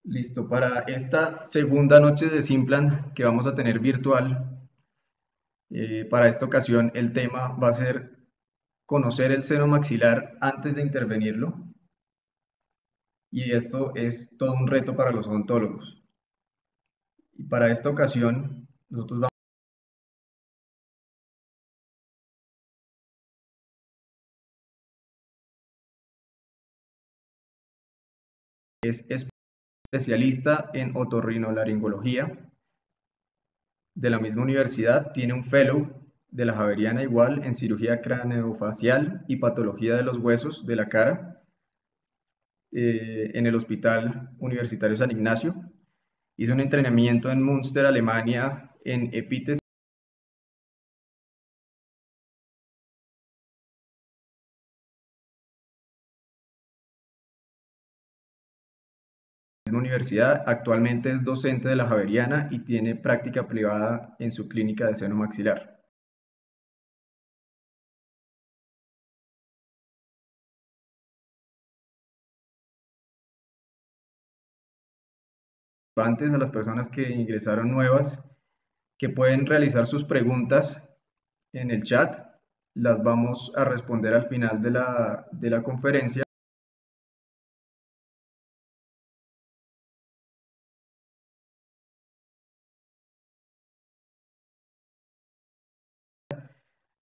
Listo, para esta segunda noche de Simplan que vamos a tener virtual, para esta ocasión el tema va a ser conocer el seno maxilar antes de intervenirlo, y esto es todo un reto para los odontólogos. Y para esta ocasión nosotros vamos es especialista en otorrinolaringología de la misma universidad, tiene un fellow de la Javeriana igual en cirugía craneofacial y patología de los huesos de la cara en el Hospital Universitario San Ignacio. Hizo un entrenamiento en Münster, Alemania, en EPITES, misma universidad. Actualmente es docente de la Javeriana y tiene práctica privada en su clínica de seno maxilar. Antes, a las personas que ingresaron nuevas, que pueden realizar sus preguntas en el chat, las vamos a responder al final de la conferencia.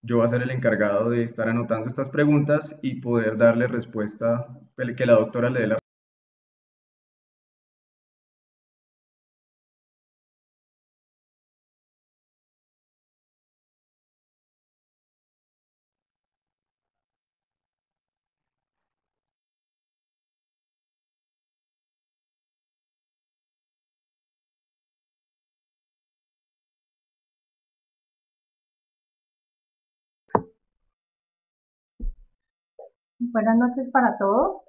Yo voy a ser el encargado de estar anotando estas preguntas y poder darle respuesta, que la doctora le dé la Buenas noches para todos.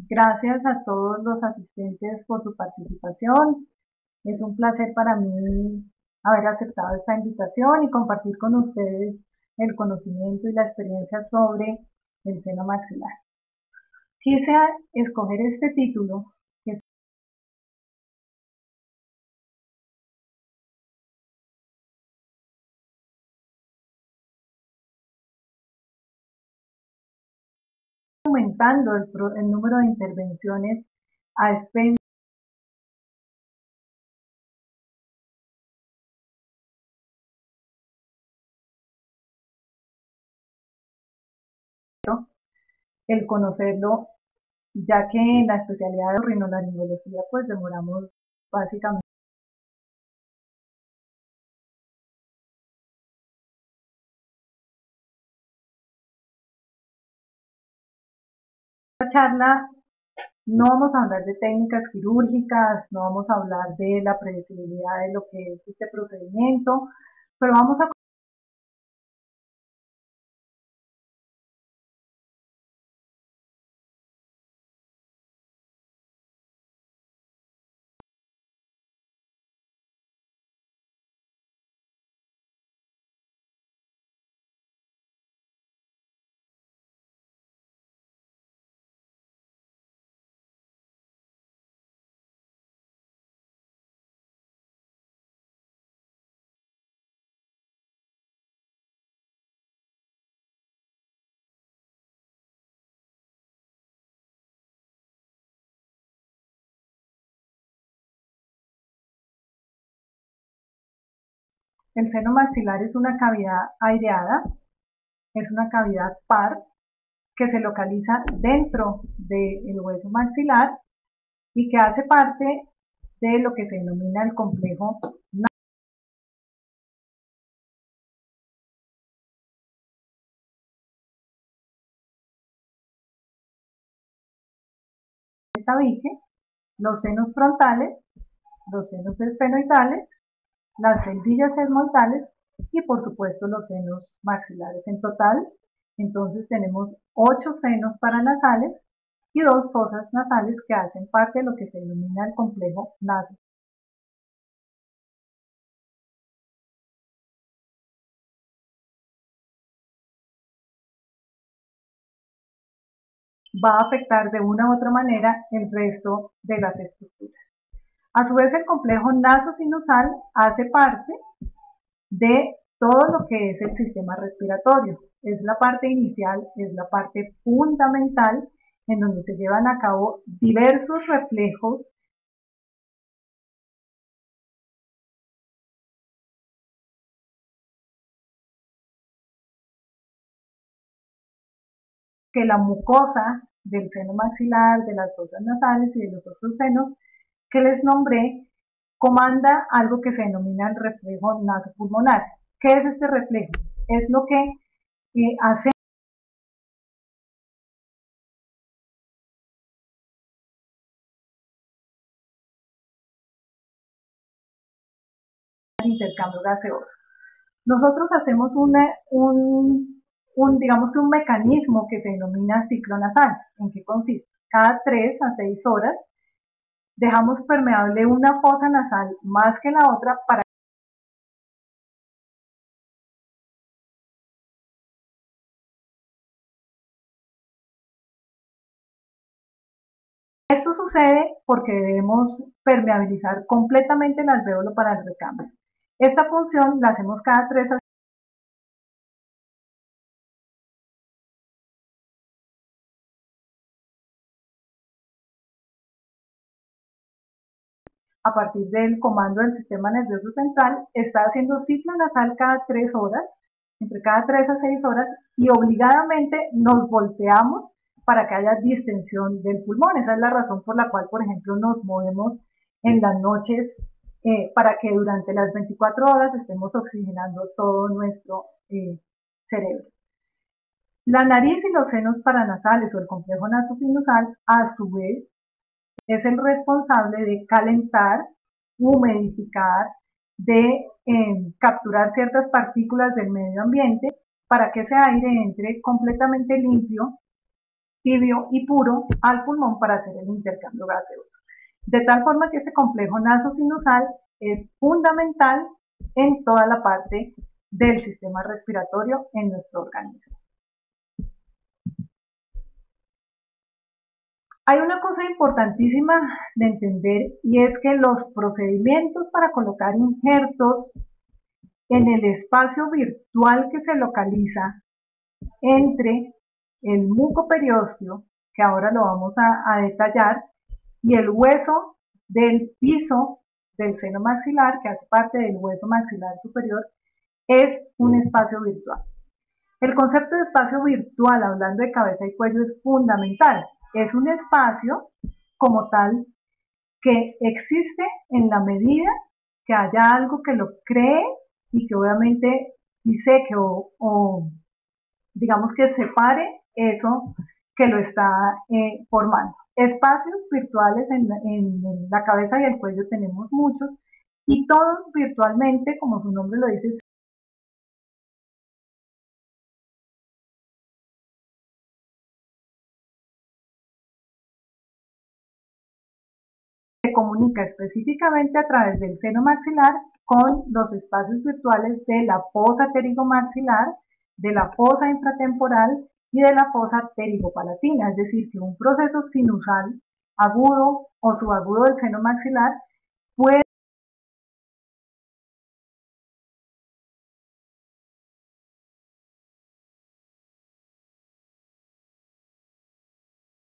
Gracias a todos los asistentes por su participación. Es un placer para mí haber aceptado esta invitación y compartir con ustedes el conocimiento y la experiencia sobre el seno maxilar. Quise escoger este título, que es aumentando el número de intervenciones a expensas el conocerlo, ya que en la especialidad de otorrinolaringología pues demoramos básicamente la charla. No vamos a hablar de técnicas quirúrgicas, no vamos a hablar de la predecibilidad de lo que es este procedimiento, pero vamos a el seno maxilar es una cavidad aireada, es una cavidad par que se localiza dentro del hueso maxilar y que hace parte de lo que se denomina el complejo tabique, los senos frontales, los senos esfenoidales, las rendillas esmoidales y por supuesto los senos maxilares. En total, entonces tenemos 8 senos paranasales y 2 fosas nasales que hacen parte de lo que se denomina el complejo naso. va a afectar de una u otra manera el resto de las estructuras. A su vez, el complejo nasosinusal hace parte de todo lo que es el sistema respiratorio. Es la parte inicial, es la parte fundamental en donde se llevan a cabo diversos reflejos que la mucosa del seno maxilar, de las fosas nasales y de los otros senos que les nombré, comanda algo que se denomina el reflejo nasopulmonar. ¿Qué es este reflejo? Es lo que hace el intercambio gaseoso. Nosotros hacemos digamos que un mecanismo que se denomina ciclo nasal. ¿En qué consiste? Cada 3 a 6 horas dejamos permeable una fosa nasal más que la otra para esto sucede porque debemos permeabilizar completamente el alvéolo para el recambio. Esta función la hacemos cada 3 a partir del comando del sistema nervioso central, está haciendo ciclo nasal cada 3 horas, entre cada 3 a 6 horas, y obligadamente nos volteamos para que haya distensión del pulmón. Esa es la razón por la cual, por ejemplo, nos movemos en las noches para que durante las 24 horas estemos oxigenando todo nuestro cerebro. La nariz y los senos paranasales o el complejo nasosinusal, a su vez, es el responsable de calentar, humidificar, de capturar ciertas partículas del medio ambiente para que ese aire entre completamente limpio, tibio y puro al pulmón para hacer el intercambio gaseoso. De tal forma que este complejo nasosinusal es fundamental en toda la parte del sistema respiratorio en nuestro organismo. Hay una cosa importantísima de entender y es que los procedimientos para colocar injertos en el espacio virtual que se localiza entre el mucoperiósteo, que ahora lo vamos a detallar, y el hueso del piso del seno maxilar, que hace parte del hueso maxilar superior, es un espacio virtual. El concepto de espacio virtual, hablando de cabeza y cuello, es fundamental. Es un espacio como tal que existe en la medida que haya algo que lo cree y que obviamente diseque o digamos que separe eso que lo está formando. Espacios virtuales en la cabeza y el cuello tenemos muchos y todos virtualmente, como su nombre lo dice, se comunica específicamente a través del seno maxilar con los espacios virtuales de la fosa pterigomaxilar, de la fosa infratemporal y de la fosa pterigopalatina, es decir, que un proceso sinusal agudo o subagudo del seno maxilar puede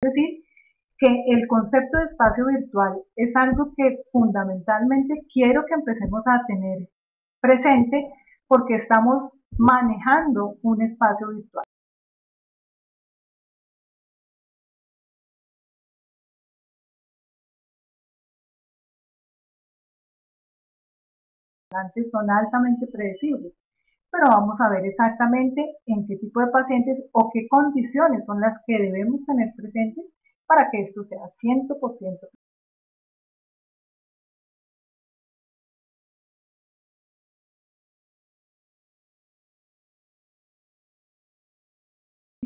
decir que el concepto de espacio virtual es algo que fundamentalmente quiero que empecemos a tener presente porque estamos manejando un espacio virtual. Son altamente predecibles, pero vamos a ver exactamente en qué tipo de pacientes o qué condiciones son las que debemos tener presentes para que esto sea 100%.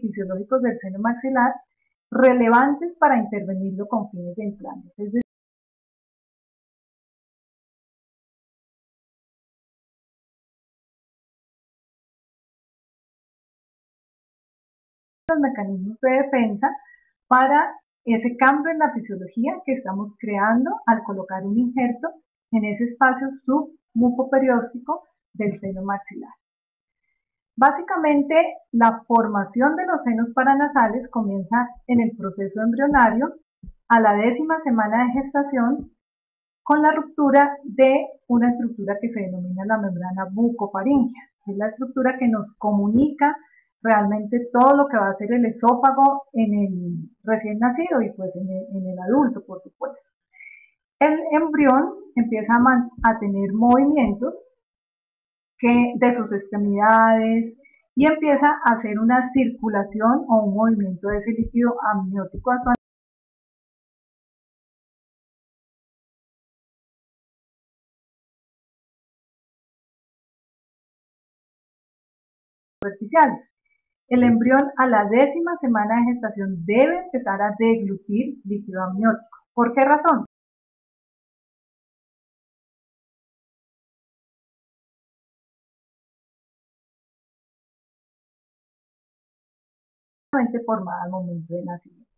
Fisiológicos del seno maxilar relevantes para intervenirlo con fines de implantes. Es decir, los mecanismos de defensa para ese cambio en la fisiología que estamos creando al colocar un injerto en ese espacio submucoperióstico del seno maxilar. Básicamente, la formación de los senos paranasales comienza en el proceso embrionario a la 10ª semana de gestación con la ruptura de una estructura que se denomina la membrana bucofaríngea. Es la estructura que nos comunica realmente todo lo que va a ser el esófago en el recién nacido y pues en el adulto, por supuesto. El embrión empieza a tener movimientos de sus extremidades y empieza a hacer una circulación o un movimiento de ese líquido amniótico a su superficiales. El embrión a la 10ª semana de gestación debe empezar a deglutir líquido amniótico. ¿Por qué razón? Formada al momento de nacimiento.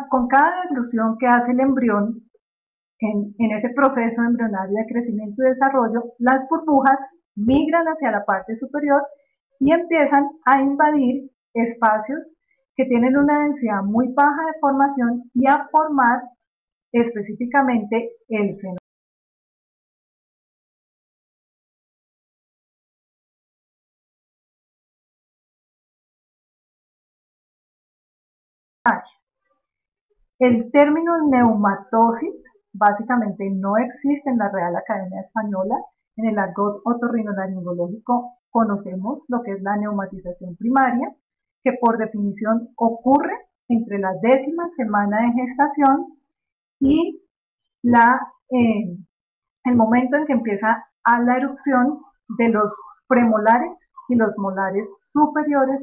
Con cada deglución que hace el embrión en ese proceso embrionario de crecimiento y desarrollo, las burbujas migran hacia la parte superior y empiezan a invadir espacios que tienen una densidad muy baja de formación y a formar específicamente el seno. El término neumatosis básicamente no existe en la Real Academia Española. En el argot otorrinolaringológico conocemos lo que es la neumatización primaria, que por definición ocurre entre la 10ª semana de gestación y el momento en que empieza la erupción de los premolares y los molares superiores.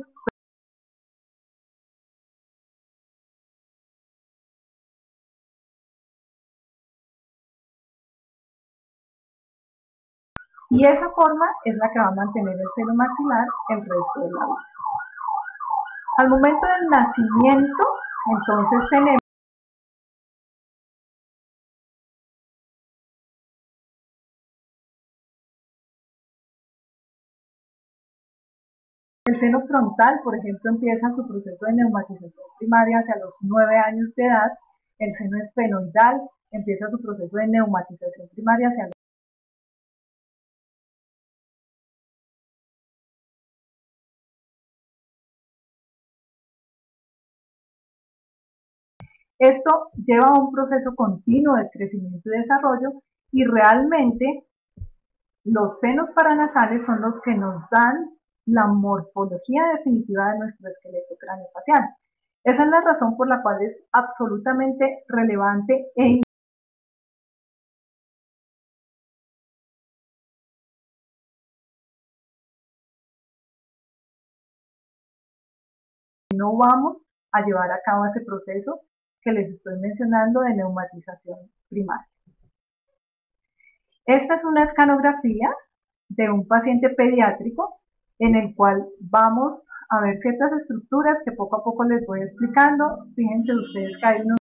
Y esa forma es la que va a mantener el seno maxilar el resto de la vida. Al momento del nacimiento, entonces tenemos el seno frontal, por ejemplo, empieza su proceso de neumatización primaria hacia los 9 años de edad. El seno esfenoidal empieza su proceso de neumatización primaria hacia los Esto lleva a un proceso continuo de crecimiento y desarrollo y realmente los senos paranasales son los que nos dan la morfología definitiva de nuestro esqueleto craneofacial. Esa es la razón por la cual es absolutamente relevante e no vamos a llevar a cabo ese proceso que les estoy mencionando de neumatización primaria. Esta es una escanografía de un paciente pediátrico en el cual vamos a ver ciertas estructuras que poco a poco les voy explicando. Fíjense ustedes que hay unos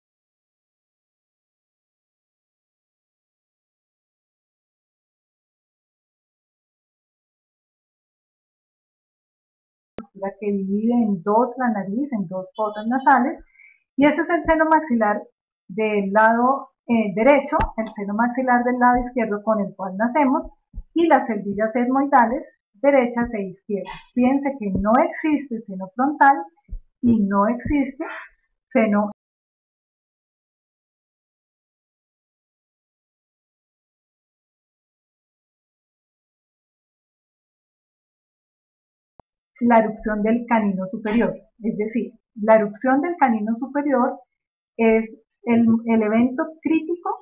que divide en dos la nariz, en dos fosas nasales, y este es el seno maxilar del lado derecho, el seno maxilar del lado izquierdo con el cual nacemos, y las celdillas etmoidales derechas e izquierdas. Fíjense que no existe seno frontal y no existe seno. La erupción del canino superior, es decir, la erupción del canino superior es el evento crítico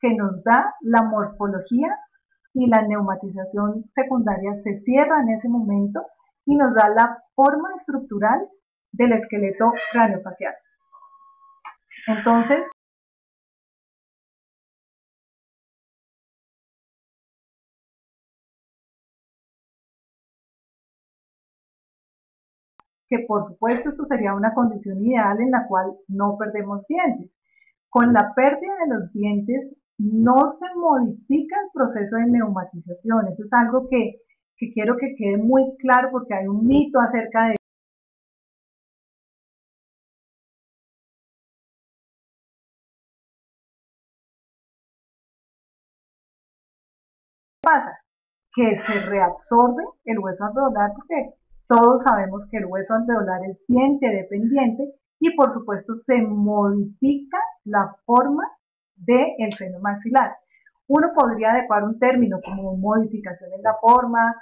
que nos da la morfología y la neumatización secundaria se cierra en ese momento y nos da la forma estructural del esqueleto craneofacial. Entonces, que por supuesto esto sería una condición ideal en la cual no perdemos dientes. Con la pérdida de los dientes no se modifica el proceso de neumatización. Eso es algo que quiero que quede muy claro porque hay un mito acerca de qué pasa, que se reabsorbe el hueso alveolar porque todos sabemos que el hueso alveolar es diente dependiente y por supuesto se modifica la forma del seno maxilar. Uno podría adecuar un término como modificación en la forma,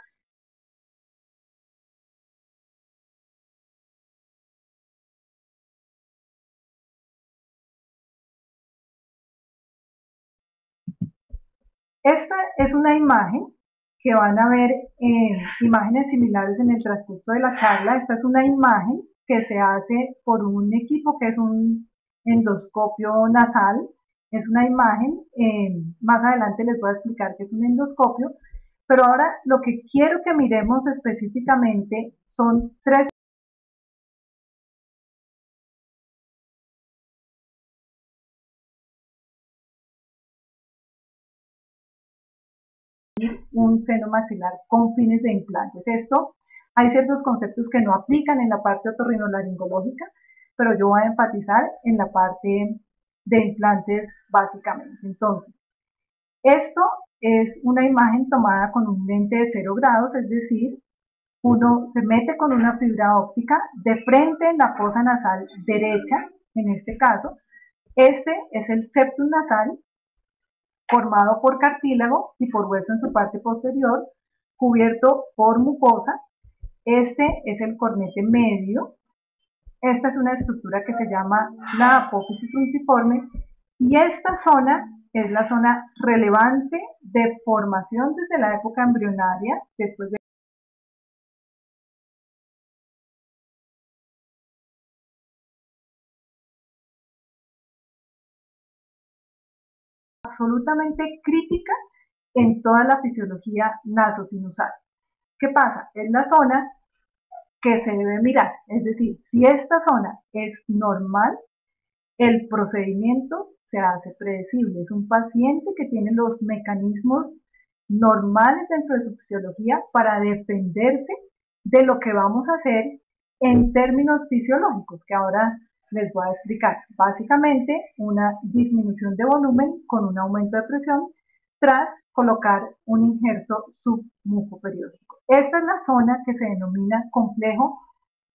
esta es una imagen que van a ver imágenes similares en el transcurso de la charla. Esta es una imagen que se hace por un equipo que es un endoscopio nasal. Es una imagen, más adelante les voy a explicar qué es un endoscopio, pero ahora lo que quiero que miremos específicamente son tres un seno maxilar con fines de implantes. Esto, hay ciertos conceptos que no aplican en la parte otorrinolaringológica, pero yo voy a enfatizar en la parte de implantes básicamente. Entonces, esto es una imagen tomada con un lente de 0 grados, es decir, uno se mete con una fibra óptica de frente en la fosa nasal derecha, en este caso. Este es el septum nasal, formado por cartílago y por hueso en su parte posterior, cubierto por mucosa. Este es el cornete medio. Esta es una estructura que se llama la apófisis unciforme y esta zona es la zona relevante de formación desde la época embrionaria, después de absolutamente crítica en toda la fisiología nasosinusal. ¿Qué pasa? Es la zona que se debe mirar, es decir, si esta zona es normal, el procedimiento se hace predecible. Es un paciente que tiene los mecanismos normales dentro de su fisiología para defenderse de lo que vamos a hacer en términos fisiológicos, que ahora les voy a explicar. Básicamente, una disminución de volumen con un aumento de presión tras colocar un injerto submucoperióstico. Esta es la zona que se denomina complejo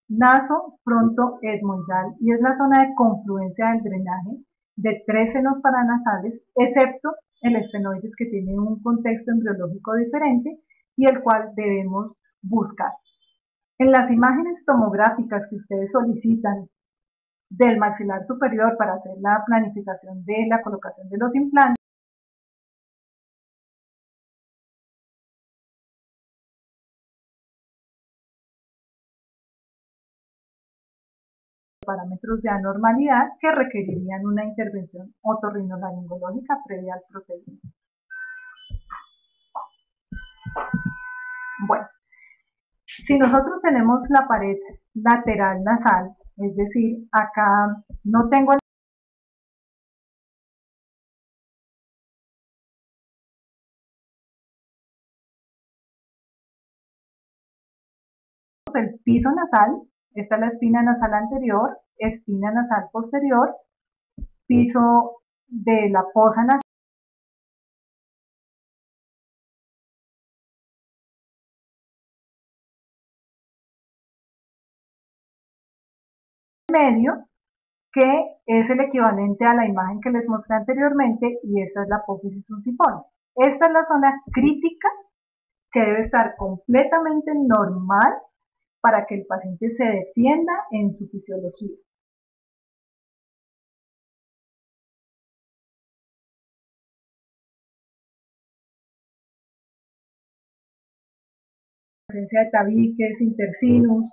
naso-fronto-etmoidal y es la zona de confluencia del drenaje de 3 senos paranasales, excepto el esfenoides que tiene un contexto embriológico diferente y el cual debemos buscar. En las imágenes tomográficas que ustedes solicitan del maxilar superior para hacer la planificación de la colocación de los implantes, parámetros de anormalidad que requerirían una intervención otorrinolaringológica previa al procedimiento. Bueno, si nosotros tenemos la pared lateral nasal, es decir, acá no tengo el piso nasal, esta es la espina nasal anterior, espina nasal posterior, piso de la fosa nasal medio, que es el equivalente a la imagen que les mostré anteriormente, y esta es la apófisis unciforme. Esta es la zona crítica que debe estar completamente normal para que el paciente se defienda en su fisiología. Presencia de tabiques, intersinus,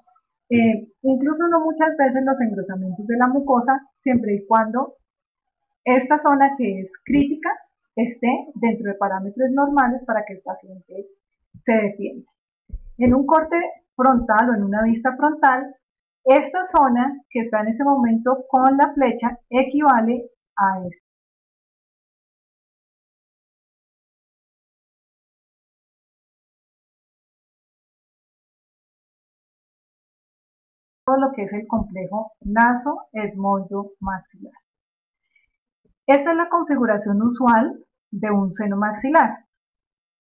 incluso no muchas veces los engrosamientos de la mucosa, siempre y cuando esta zona que es crítica esté dentro de parámetros normales para que el paciente se defienda. En un corte frontal o en una vista frontal, Esta zona que está en ese momento con la flecha equivale a esto. Todo lo que es el complejo naso-esmoido-maxilar. Esta es la configuración usual de un seno maxilar.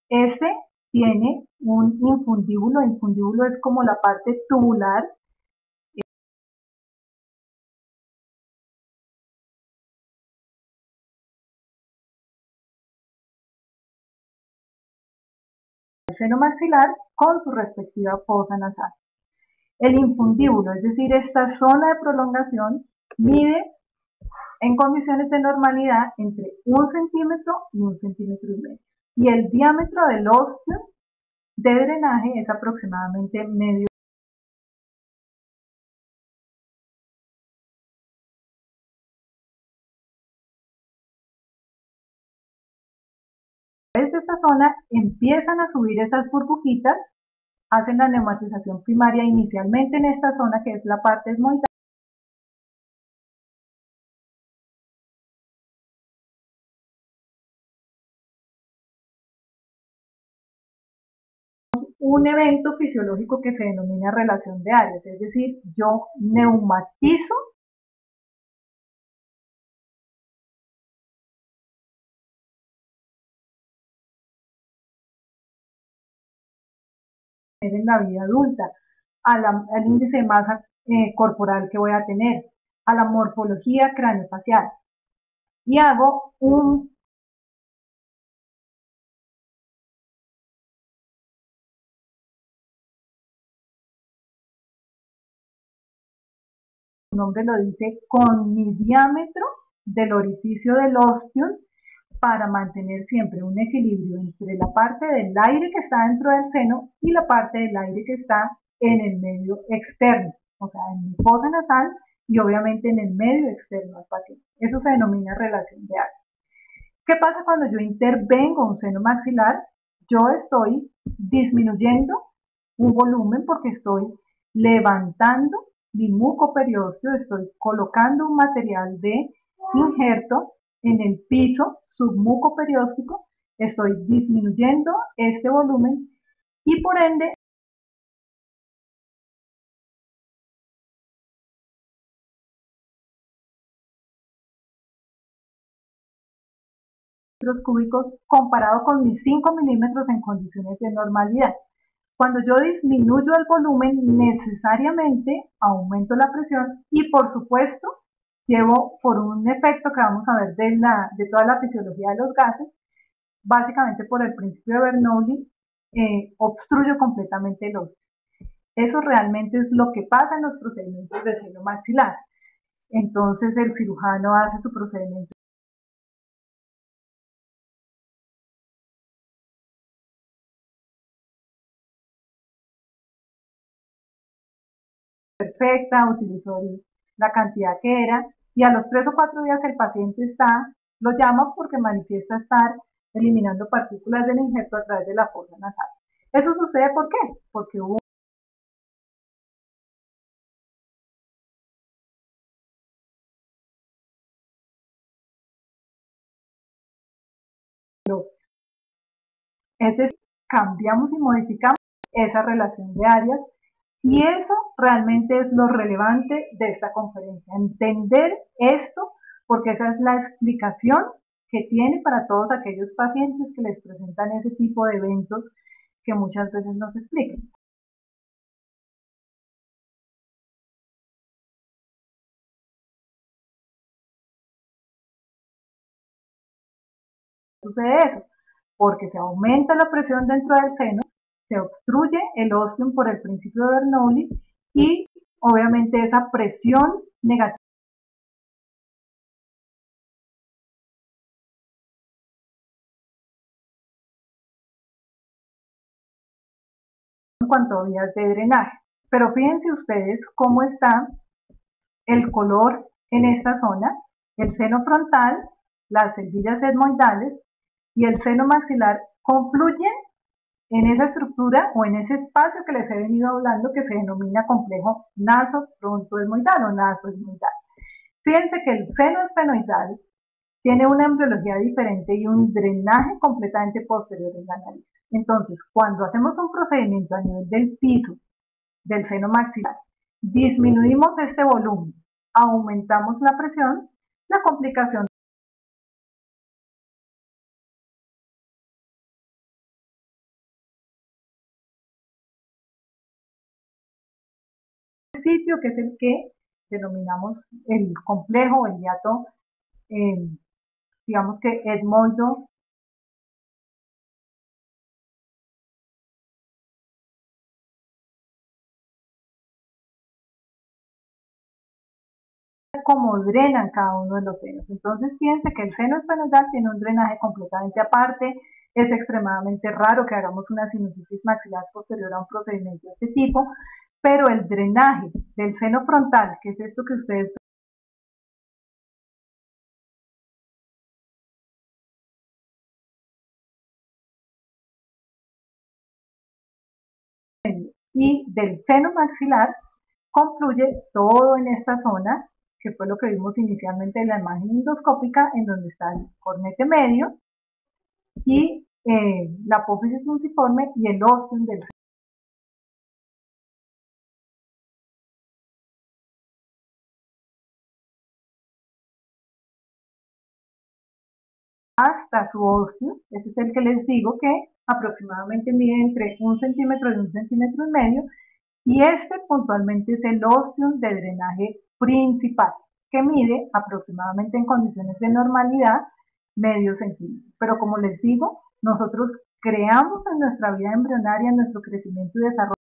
Este tiene un infundíbulo. El infundíbulo es como la parte tubular. El seno maxilar con su respectiva fosa nasal. El infundíbulo, es decir, esta zona de prolongación, mide en condiciones de normalidad entre 1 centímetro y 1,5 centímetros. Y el diámetro del ósteo de drenaje es aproximadamente medio. Desde esta zona empiezan a subir esas burbujitas, hacen la neumatización primaria inicialmente en esta zona que es la parte esmoidal. Un evento fisiológico que se denomina relación de áreas, es decir, yo neumatizo en la vida adulta, al índice de masa corporal que voy a tener, a la morfología craneofacial. Y hago un nombre lo dice, con mi diámetro del orificio del ostium para mantener siempre un equilibrio entre la parte del aire que está dentro del seno y la parte del aire que está en el medio externo, o sea, en mi fosa nasal y obviamente en el medio externo al paciente. Eso se denomina relación de área. ¿Qué pasa cuando yo intervengo un seno maxilar? Yo estoy disminuyendo un volumen porque estoy levantando mi mucoperiósteo, estoy colocando un material de injerto en el piso submucoperióstico, estoy disminuyendo este volumen y por ende metros cúbicos comparado con mis 5 milímetros en condiciones de normalidad. Cuando yo disminuyo el volumen, necesariamente aumento la presión y por supuesto llevo por un efecto que vamos a ver de toda la fisiología de los gases, básicamente por el principio de Bernoulli, obstruyo completamente el óseo. Eso realmente es lo que pasa en los procedimientos de seno maxilar. Entonces el cirujano hace su procedimiento perfecta, utilizó la cantidad que era y a los 3 o 4 días el paciente lo llama porque manifiesta estar eliminando partículas del injerto a través de la fosa nasal. ¿Eso sucede por qué? Porque hubo es decir, cambiamos y modificamos esa relación de áreas y eso realmente es lo relevante de esta conferencia, entender esto porque esa es la explicación que tiene para todos aquellos pacientes que les presentan ese tipo de eventos que muchas veces nos explican. Sucede eso, porque se aumenta la presión dentro del seno, se obstruye el ostium por el principio de Bernoulli y obviamente esa presión negativa en cuanto a vías de drenaje. Pero fíjense ustedes cómo está el color en esta zona, el seno frontal, las celdillas etmoidales y el seno maxilar confluyen en esa estructura o en ese espacio que les he venido hablando que se denomina complejo naso-frontoesmoidal o nasoesmoidal. Fíjense que el seno esfenoidal tiene una embriología diferente y un drenaje completamente posterior en la nariz. Entonces, cuando hacemos un procedimiento a nivel del piso del seno maxilar, disminuimos este volumen, aumentamos la presión, la complicación del sitio, que es el que denominamos el complejo o el hiato, digamos que etmoido como drenan cada uno de los senos. Entonces fíjense que el seno esfenoidal tiene un drenaje completamente aparte, es extremadamente raro que hagamos una sinusitis maxilar posterior a un procedimiento de este tipo, pero el drenaje del seno frontal, que es esto que ustedes ven, y del seno maxilar, concluye todo en esta zona, que fue lo que vimos inicialmente en la imagen endoscópica, en donde está el cornete medio y la apófisis fusiforme y el ostium del hasta su osteo. Ese es el que les digo que aproximadamente mide entre 1 centímetro y 1,5 centímetros, y este puntualmente es el ostium de drenaje principal, que mide aproximadamente en condiciones de normalidad medio centímetro. Pero como les digo, nosotros creamos en nuestra vida embrionaria, en nuestro crecimiento y desarrollo,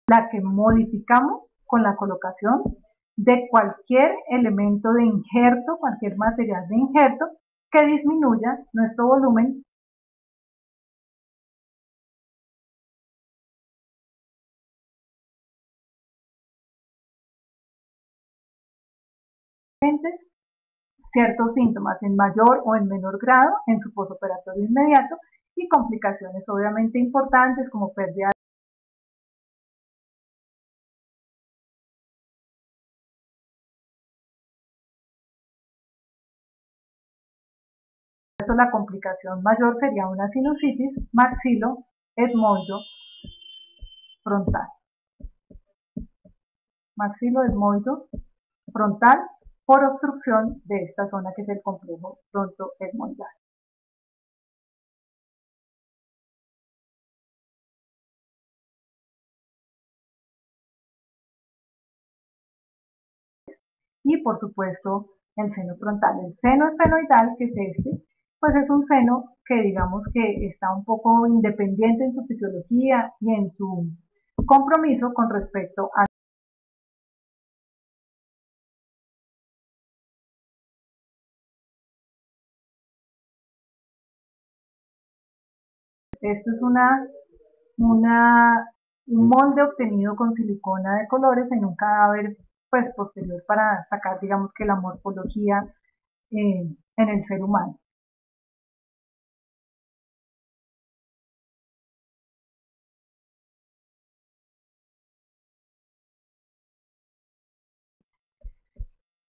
la que modificamos con la colocación de cualquier elemento de injerto, cualquier material de injerto que disminuya nuestro volumen. Ciertos síntomas en mayor o en menor grado en su posoperatorio inmediato y complicaciones obviamente importantes como pérdida de peso. La complicación mayor sería una sinusitis maxilo-etmoido frontal. Maxilo-etmoido frontal por obstrucción de esta zona que es el complejo frontoetmoidal. Y por supuesto el seno frontal. El seno esfenoidal, que es este, pues es un seno que digamos que está un poco independiente en su fisiología y en su compromiso con respecto a esto es un molde obtenido con silicona de colores en un cadáver pues posterior para sacar digamos que la morfología en el ser humano.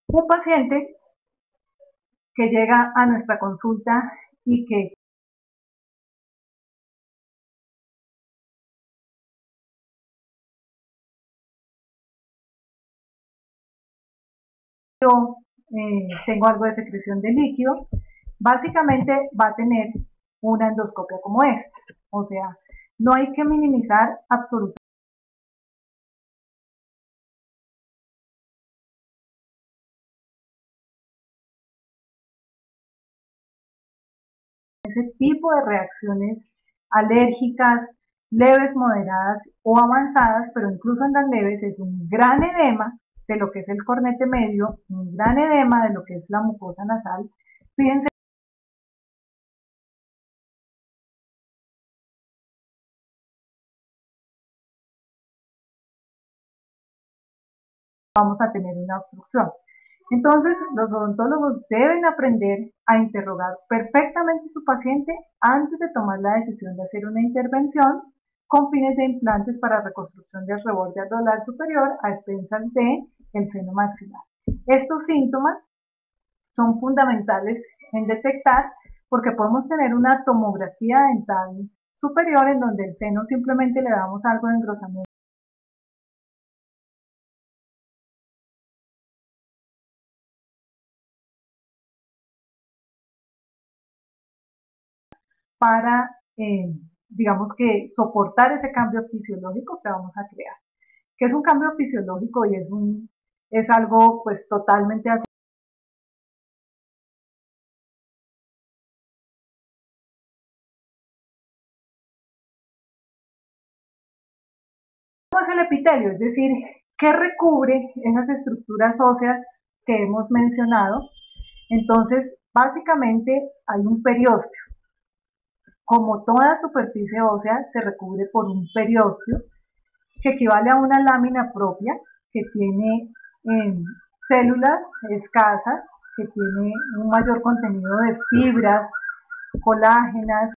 Un paciente que llega a nuestra consulta y que yo tengo algo de secreción de líquido, básicamente va a tener una endoscopia como esta. O sea, no hay que minimizar absolutamente ese tipo de reacciones alérgicas, leves, moderadas o avanzadas, pero incluso en las leves es un gran edema de lo que es el cornete medio, un gran edema de lo que es la mucosa nasal. Fíjense vamos a tener una obstrucción. Entonces, los odontólogos deben aprender a interrogar perfectamente a su paciente antes de tomar la decisión de hacer una intervención con fines de implantes para reconstrucción del reborde alveolar superior a expensas de el seno maxilar. Estos síntomas son fundamentales en detectar porque podemos tener una tomografía dental superior en donde el seno simplemente le damos algo de engrosamiento para, digamos que, soportar ese cambio fisiológico que vamos a crear. Que es un cambio fisiológico y es algo pues totalmente así. ¿Cómo es el epitelio? Es decir, ¿qué recubre esas estructuras óseas que hemos mencionado? Entonces, básicamente hay un periósteo. Como toda superficie ósea se recubre por un periósteo que equivale a una lámina propia que tiene células escasas, que tiene un mayor contenido de fibras, colágenas,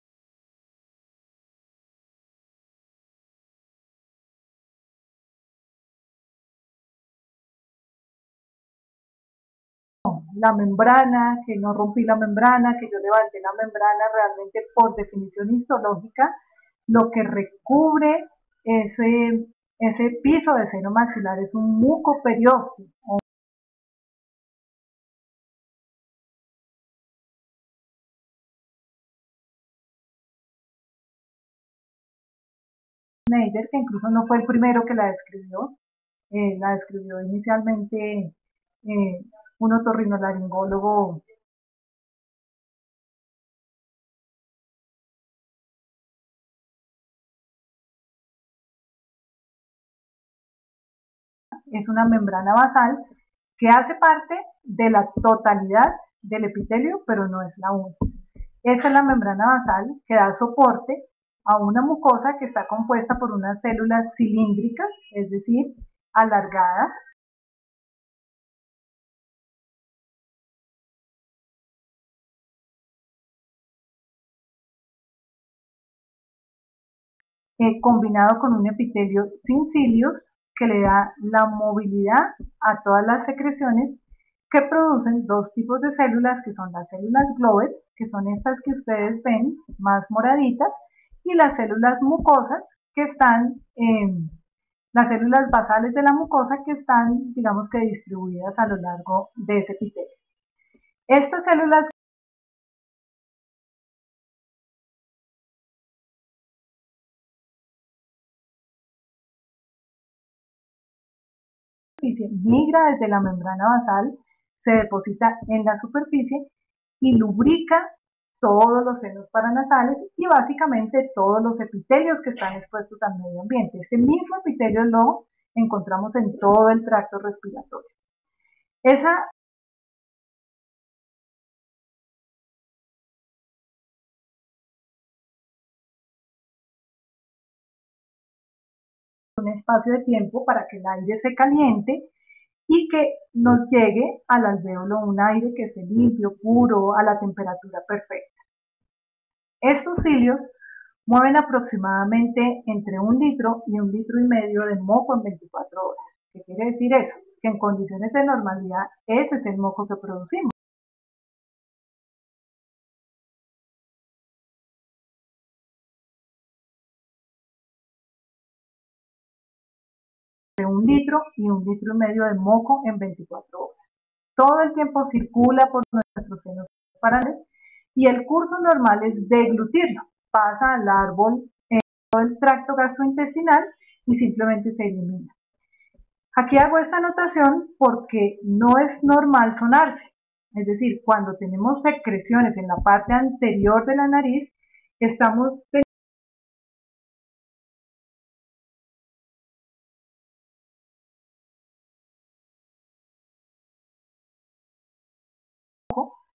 la membrana, que no rompí la membrana, que yo levanté la membrana realmente por definición histológica, lo que recubre ese piso de seno maxilar es un mucoperiósteo. Schneider, que incluso no fue el primero que la describió inicialmente un otorrinolaringólogo es una membrana basal que hace parte de la totalidad del epitelio, pero no es la única. Esta es la membrana basal que da soporte a una mucosa que está compuesta por unas células cilíndricas, es decir, alargadas, combinado con un epitelio sin cilios que le da la movilidad a todas las secreciones que producen dos tipos de células, que son las células Glovet, que son estas que ustedes ven más moraditas, y las células mucosas, que están en las células basales de la mucosa, que están, digamos que distribuidas a lo largo de ese epitelio. Estas células migra desde la membrana basal, se deposita en la superficie y lubrica todos los senos paranasales y básicamente todos los epitelios que están expuestos al medio ambiente. Este mismo epitelio lo encontramos en todo el tracto respiratorio. Esa un espacio de tiempo para que el aire se caliente y que nos llegue al alvéolo un aire que esté limpio, puro, a la temperatura perfecta. Estos cilios mueven aproximadamente entre 1 litro y 1,5 litros de moco en 24 horas. ¿Qué quiere decir eso? Que en condiciones de normalidad ese es el moco que producimos. De 1 litro y 1,5 litros de moco en 24 horas. Todo el tiempo circula por nuestros senos paranasales y el curso normal es deglutirlo. Pasa al árbol en todo el tracto gastrointestinal y simplemente se elimina. Aquí hago esta anotación porque no es normal sonarse. Es decir, cuando tenemos secreciones en la parte anterior de la nariz, estamos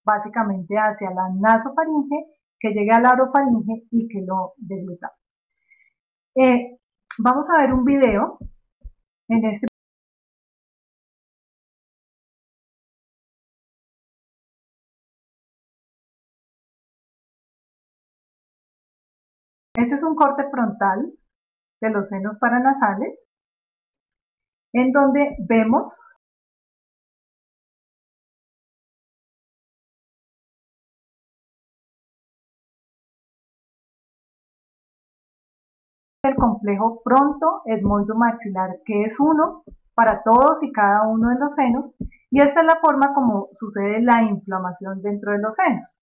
básicamente hacia la nasofaringe, que llegue al orofaringe y que lo deglutamos. Vamos a ver un video en este Este es un corte frontal de los senos paranasales, en donde vemos el complejo fronto-esmoido-maxilar, que es uno para todos y cada uno de los senos, y esta es la forma como sucede la inflamación dentro de los senos,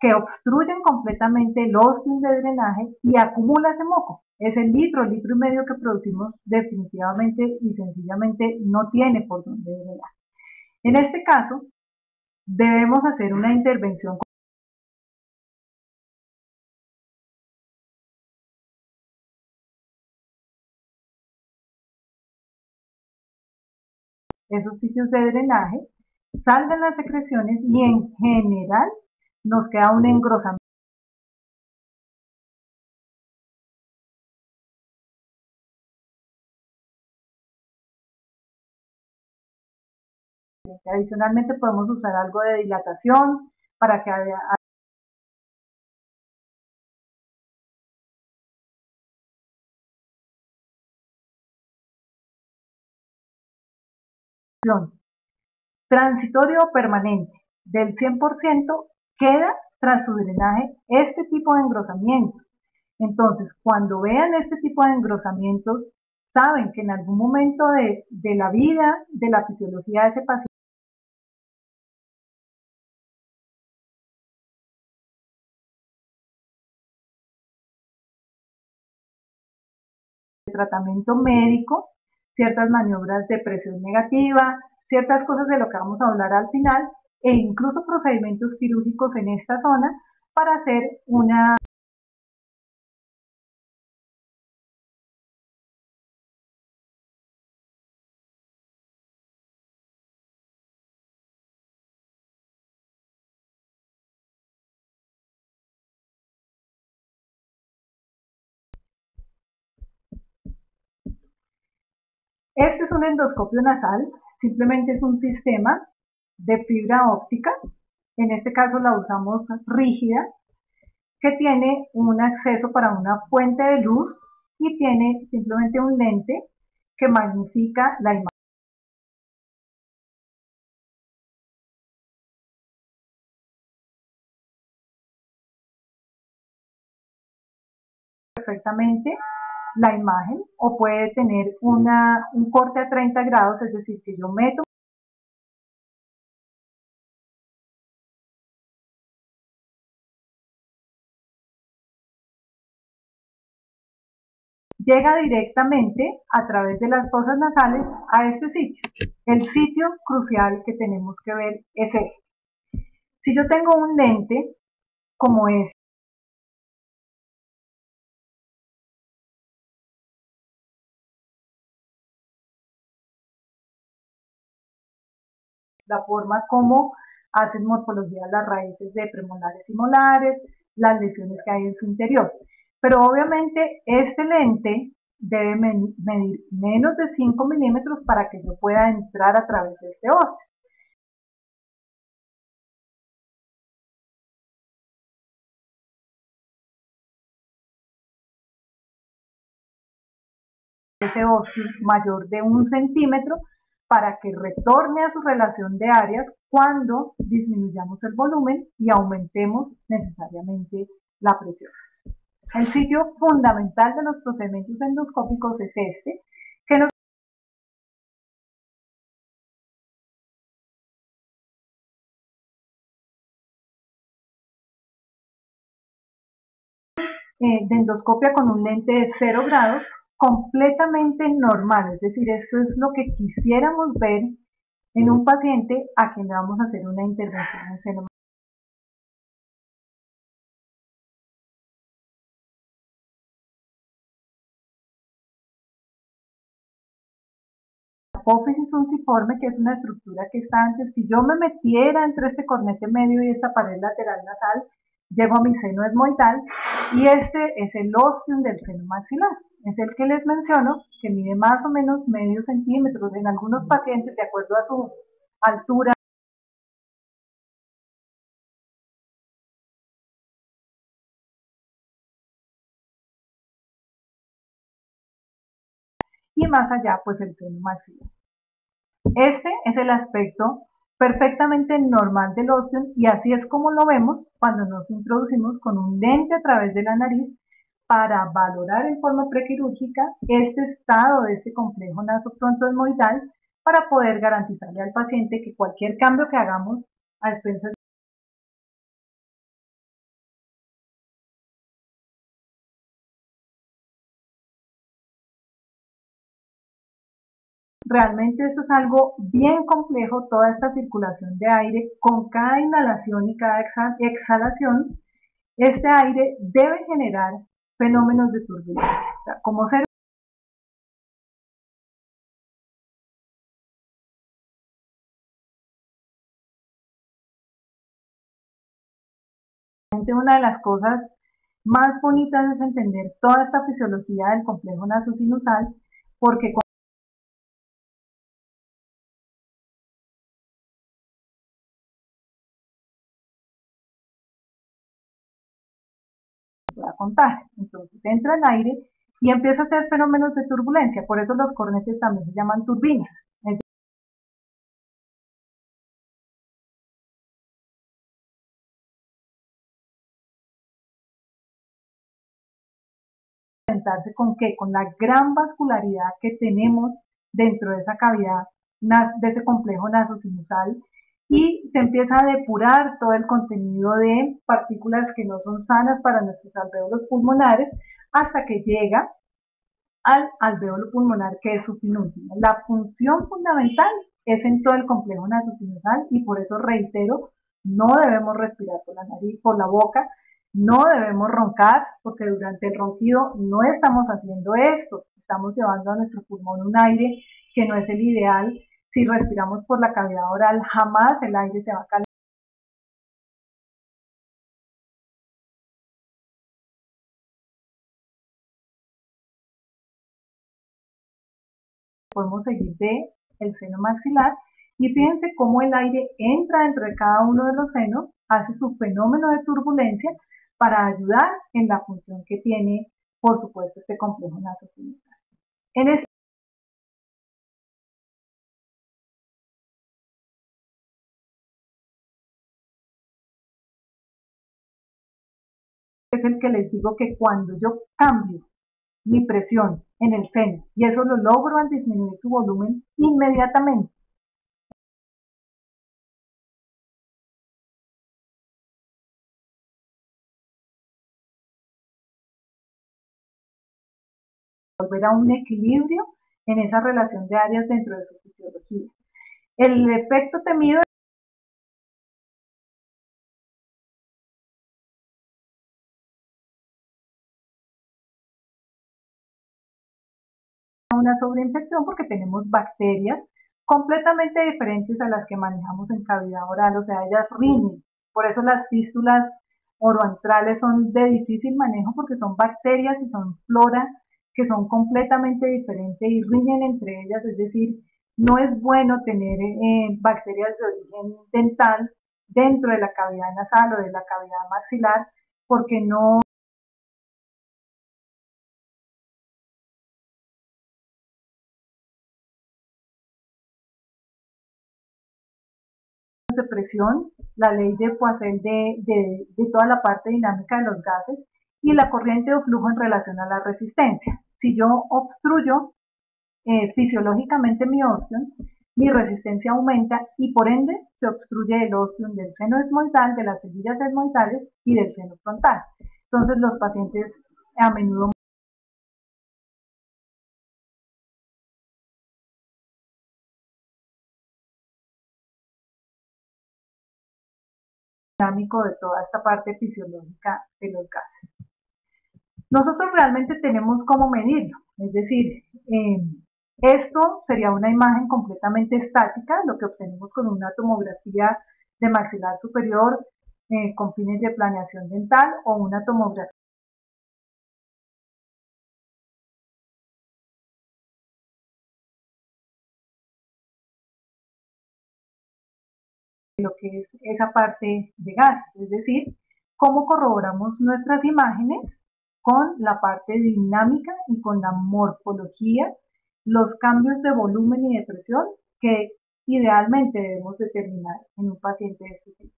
que obstruyen completamente los ostium de drenaje y acumula ese moco. Ese litro y medio que producimos definitivamente y sencillamente no tiene por dónde drenar. En este caso, debemos hacer una intervención. Esos sitios de drenaje, salgan las secreciones y en general nos queda un engrosamiento. Adicionalmente podemos usar algo de dilatación para que haya acción. Transitorio o permanente, del 100% queda tras su drenaje este tipo de engrosamientos. Entonces, cuando vean este tipo de engrosamientos, saben que en algún momento de la vida, de la fisiología de ese paciente, de tratamiento médico, ciertas maniobras de presión negativa, ciertas cosas de lo que vamos a hablar al final, e incluso procedimientos quirúrgicos en esta zona para hacer una Este es un endoscopio nasal, simplemente es un sistema de fibra óptica, en este caso la usamos rígida, que tiene un acceso para una fuente de luz y tiene simplemente un lente que magnifica la imagen. Perfectamente la imagen o puede tener un corte a 30 grados, es decir, que yo meto llega directamente a través de las fosas nasales a este sitio. El sitio crucial que tenemos que ver es este. Si yo tengo un lente como este, la forma como hacen morfología las raíces de premolares y molares, las lesiones que hay en su interior. Pero obviamente este lente debe medir menos de 5 milímetros para que yo pueda entrar a través de este óseo. Ese óseo mayor de 1 centímetro para que retorne a su relación de áreas cuando disminuyamos el volumen y aumentemos necesariamente la presión. El sitio fundamental de los procedimientos endoscópicos es este, que nos de endoscopia con un lente de 0 grados completamente normal, es decir, esto es lo que quisiéramos ver en un paciente a quien le vamos a hacer una intervención en seno. La apófisis unciforme, que es una estructura que está antes, si yo me metiera entre este cornete medio y esta pared lateral nasal, llego a mi seno esmoidal y este es el ostium del seno maxilar. Es el que les menciono, que mide más o menos medio centímetro. En algunos pacientes, de acuerdo a su altura, y más allá pues el seno maxilar. Este es el aspecto perfectamente normal del ostium y así es como lo vemos cuando nos introducimos con un lente a través de la nariz para valorar en forma prequirúrgica este estado de este complejo nasofrontoesmoidal para poder garantizarle al paciente que cualquier cambio que hagamos a expensas realmente esto es algo bien complejo, toda esta circulación de aire con cada inhalación y cada exhalación, este aire debe generar fenómenos de turbulencia. O sea, como ser una de las cosas más bonitas es entender toda esta fisiología del complejo nasosinusal, porque cuando se va a contar, entonces entra el aire y empieza a hacer fenómenos de turbulencia, por eso los cornetes también se llaman turbinas. ¿Con qué? Con la gran vascularidad que tenemos dentro de esa cavidad, de ese complejo nasosinusal, y se empieza a depurar todo el contenido de partículas que no son sanas para nuestros alvéolos pulmonares hasta que llega al alvéolo pulmonar, que es su penúltimo. La función fundamental es en todo el complejo nasosinusal y por eso reitero, no debemos respirar por la nariz, por la boca, no debemos roncar, porque durante el ronquido no estamos haciendo esto, estamos llevando a nuestro pulmón un aire que no es el ideal. Si respiramos por la cavidad oral, jamás el aire se va a podemos seguir de el seno maxilar y fíjense cómo el aire entra dentro de cada uno de los senos, hace su fenómeno de turbulencia para ayudar en la función que tiene, por supuesto, este complejo nasosinusal. En este es el que les digo que cuando yo cambio mi presión en el seno y eso lo logro al disminuir su volumen inmediatamente, volver a un equilibrio en esa relación de áreas dentro de su fisiología. El efecto temido una sobreinfección porque tenemos bacterias completamente diferentes a las que manejamos en cavidad oral, o sea, ellas riñen. Por eso las fístulas oroantrales son de difícil manejo porque son bacterias y son flora que son completamente diferentes y riñen entre ellas, es decir, no es bueno tener bacterias de origen dental dentro de la cavidad nasal o de la cavidad maxilar porque no de presión, la ley de Poiseuille de toda la parte dinámica de los gases y la corriente de flujo en relación a la resistencia. Si yo obstruyo fisiológicamente mi ostium, mi resistencia aumenta y por ende se obstruye el ostium del seno esmoidal, de las cejillas esmoidales y del seno frontal. Entonces los pacientes a menudo dinámico de toda esta parte fisiológica de los gases. Nosotros realmente tenemos cómo medirlo, es decir, esto sería una imagen completamente estática, lo que obtenemos con una tomografía de maxilar superior con fines de planeación dental o una tomografía de lo que es esa parte de gas, es decir, cómo corroboramos nuestras imágenes con la parte dinámica y con la morfología los cambios de volumen y de presión que idealmente debemos determinar en un paciente de este tipo.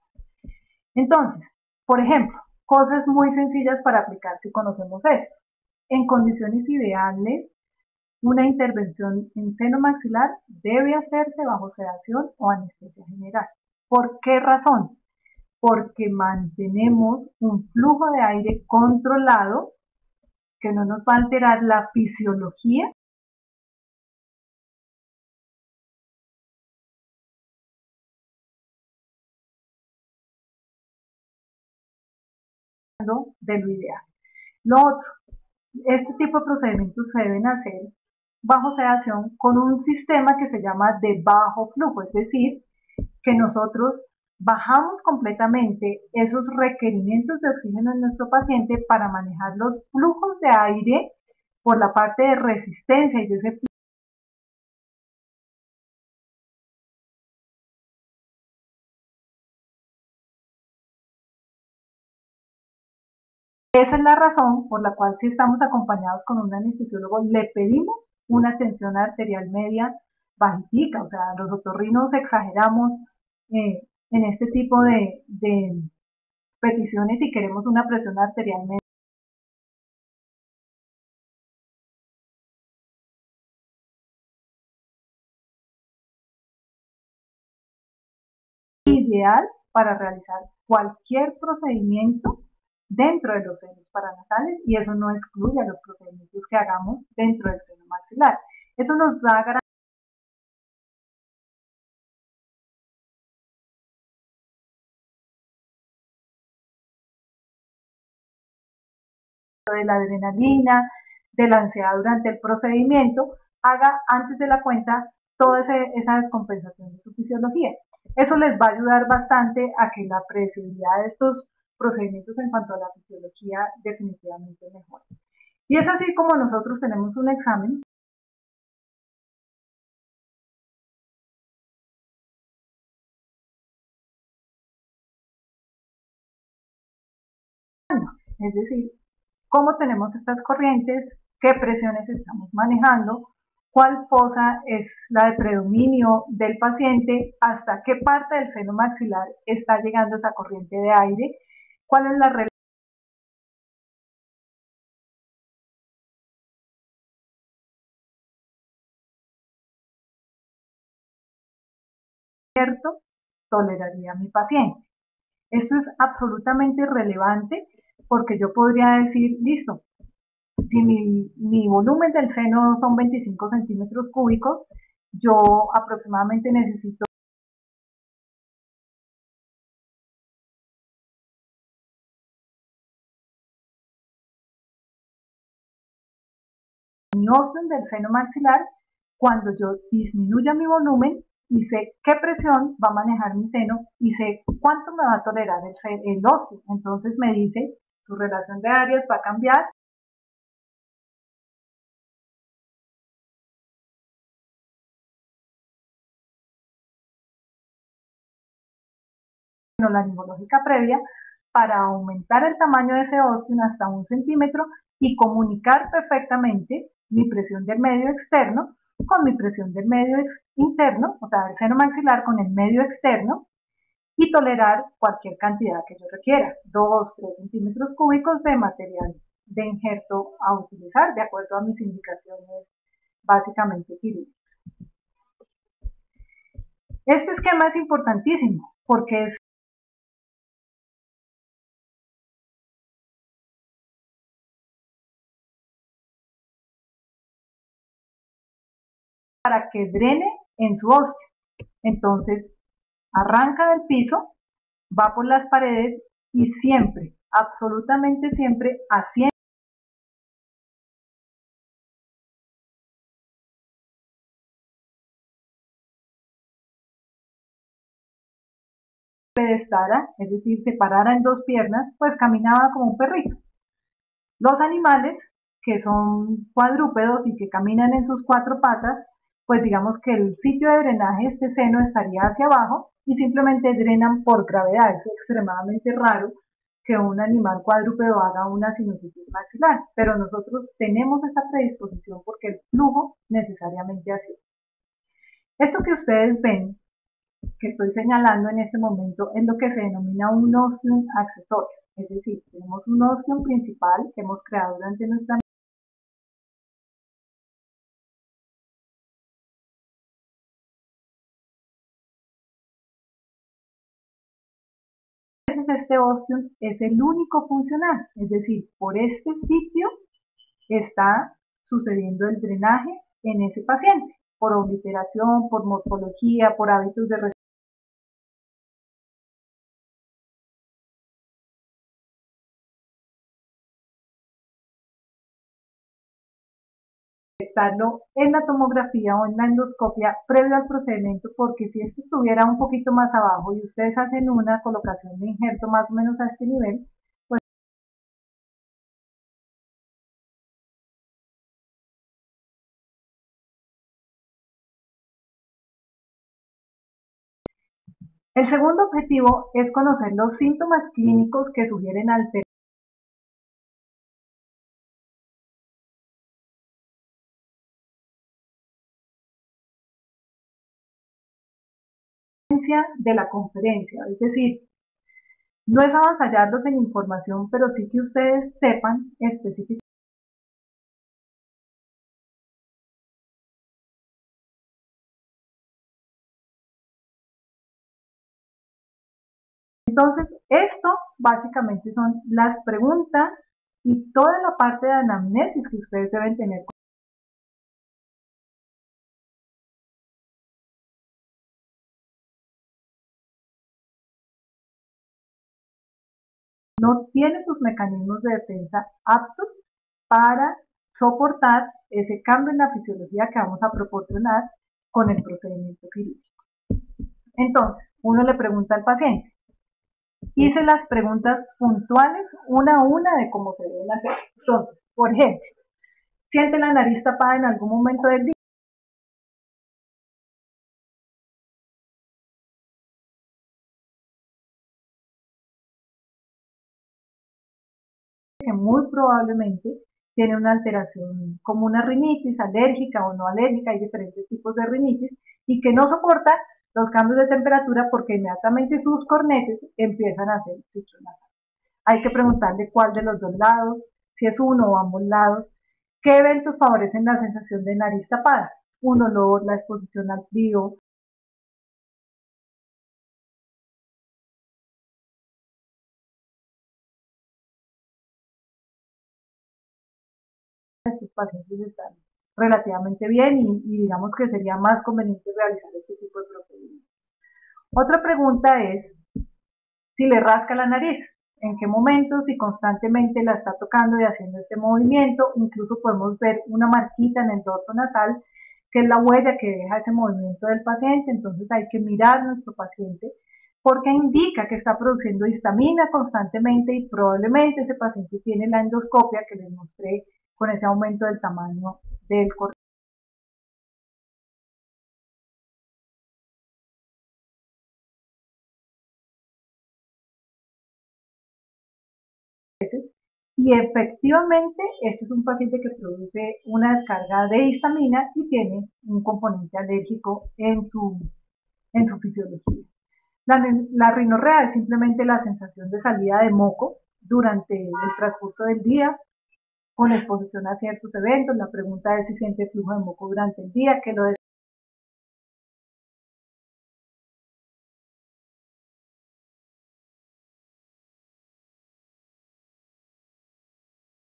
Entonces, por ejemplo, cosas muy sencillas para aplicar si conocemos esto. En condiciones ideales, una intervención en seno maxilar debe hacerse bajo sedación o anestesia general. ¿Por qué razón? Porque mantenemos un flujo de aire controlado que no nos va a alterar la fisiología de lo ideal. Lo otro, este tipo de procedimientos se deben hacer bajo sedación con un sistema que se llama de bajo flujo, es decir, que nosotros bajamos completamente esos requerimientos de oxígeno en nuestro paciente para manejar los flujos de aire por la parte de resistencia y de ese flujo. Esa es la razón por la cual si estamos acompañados con un anestesiólogo le pedimos una tensión arterial media bajitica, o sea, los otorrinos exageramos en este tipo de peticiones y queremos una presión arterial media ideal para realizar cualquier procedimiento dentro de los senos paranasales y eso no excluye a los procedimientos que hagamos dentro del seno maxilar. Eso nos da garantía de la adrenalina, de la ansiedad durante el procedimiento, haga antes de la cuenta toda esa descompensación de su fisiología. Eso les va a ayudar bastante a que la predecibilidad de estos procedimientos en cuanto a la fisiología definitivamente mejore. Y es así como nosotros tenemos un examen es decir, cómo tenemos estas corrientes, qué presiones estamos manejando, cuál fosa es la de predominio del paciente, hasta qué parte del seno maxilar está llegando esa corriente de aire, cuál es la relación cierto toleraría a mi paciente. Esto es absolutamente relevante porque yo podría decir, listo, si mi volumen del seno son 25 centímetros cúbicos, yo aproximadamente necesito mi osteo del seno maxilar cuando yo disminuya mi volumen y sé qué presión va a manejar mi seno y sé cuánto me va a tolerar el óseo. Entonces me dice, su relación de áreas va a cambiar. La neumológica previa para aumentar el tamaño de ese óseo hasta 1 centímetro y comunicar perfectamente mi presión del medio externo con mi presión del medio interno, o sea, el seno maxilar con el medio externo, y tolerar cualquier cantidad que yo requiera, 2, 3 centímetros cúbicos de material de injerto a utilizar de acuerdo a mis indicaciones básicamente quirúrgicas. Este esquema es importantísimo porque es para que drene en su óseo. Entonces, arranca del piso, va por las paredes y siempre, absolutamente siempre, asciende pedestara, es decir, se parara en dos piernas, pues caminaba como un perrito. Los animales, que son cuadrúpedos y que caminan en sus cuatro patas, pues digamos que el sitio de drenaje, este seno, estaría hacia abajo y simplemente drenan por gravedad. Es extremadamente raro que un animal cuadrúpedo haga una sinusitis maxilar, pero nosotros tenemos esta predisposición porque el flujo necesariamente así. Esto que ustedes ven, que estoy señalando en este momento, es lo que se denomina un ostium accesorio, es decir, tenemos un ostium principal que hemos creado durante nuestra este ostium es el único funcional, es decir, por este sitio está sucediendo el drenaje en ese paciente, por obliteración, por morfología, por hábitos de detectarlo en la tomografía o en la endoscopia previo al procedimiento, porque si esto estuviera un poquito más abajo y ustedes hacen una colocación de injerto más o menos a este nivel, pues el segundo objetivo es conocer los síntomas clínicos que sugieren alteración de la conferencia, es decir, no es avasallarlos en información, pero sí que ustedes sepan específicamente. Entonces, esto básicamente son las preguntas y toda la parte de anamnesis que ustedes deben tener. No tiene sus mecanismos de defensa aptos para soportar ese cambio en la fisiología que vamos a proporcionar con el procedimiento quirúrgico. Entonces, uno le pregunta al paciente, hice las preguntas puntuales una a una de cómo se deben hacer. Entonces, por ejemplo, ¿siente la nariz tapada en algún momento del día? Que muy probablemente tiene una alteración como una rinitis alérgica o no alérgica, hay diferentes tipos de rinitis, y que no soporta los cambios de temperatura porque inmediatamente sus cornetes empiezan a hacer citronasal. Hay que preguntarle cuál de los dos lados, si es uno o ambos lados, qué eventos favorecen la sensación de nariz tapada, un olor, la exposición al frío, estos pacientes están relativamente bien y digamos que sería más conveniente realizar este tipo de procedimientos. Otra pregunta es si le rasca la nariz, en qué momento, si constantemente la está tocando y haciendo este movimiento, incluso podemos ver una marquita en el dorso nasal, que es la huella que deja ese movimiento del paciente, entonces hay que mirar a nuestro paciente porque indica que está produciendo histamina constantemente y probablemente ese paciente tiene la endoscopia que les mostré con ese aumento del tamaño del corte. Y efectivamente, este es un paciente que produce una descarga de histamina y tiene un componente alérgico en su fisiología. La rinorrea es simplemente la sensación de salida de moco durante el transcurso del día con exposición a ciertos eventos. La pregunta es si siente flujo de moco durante el día, que lo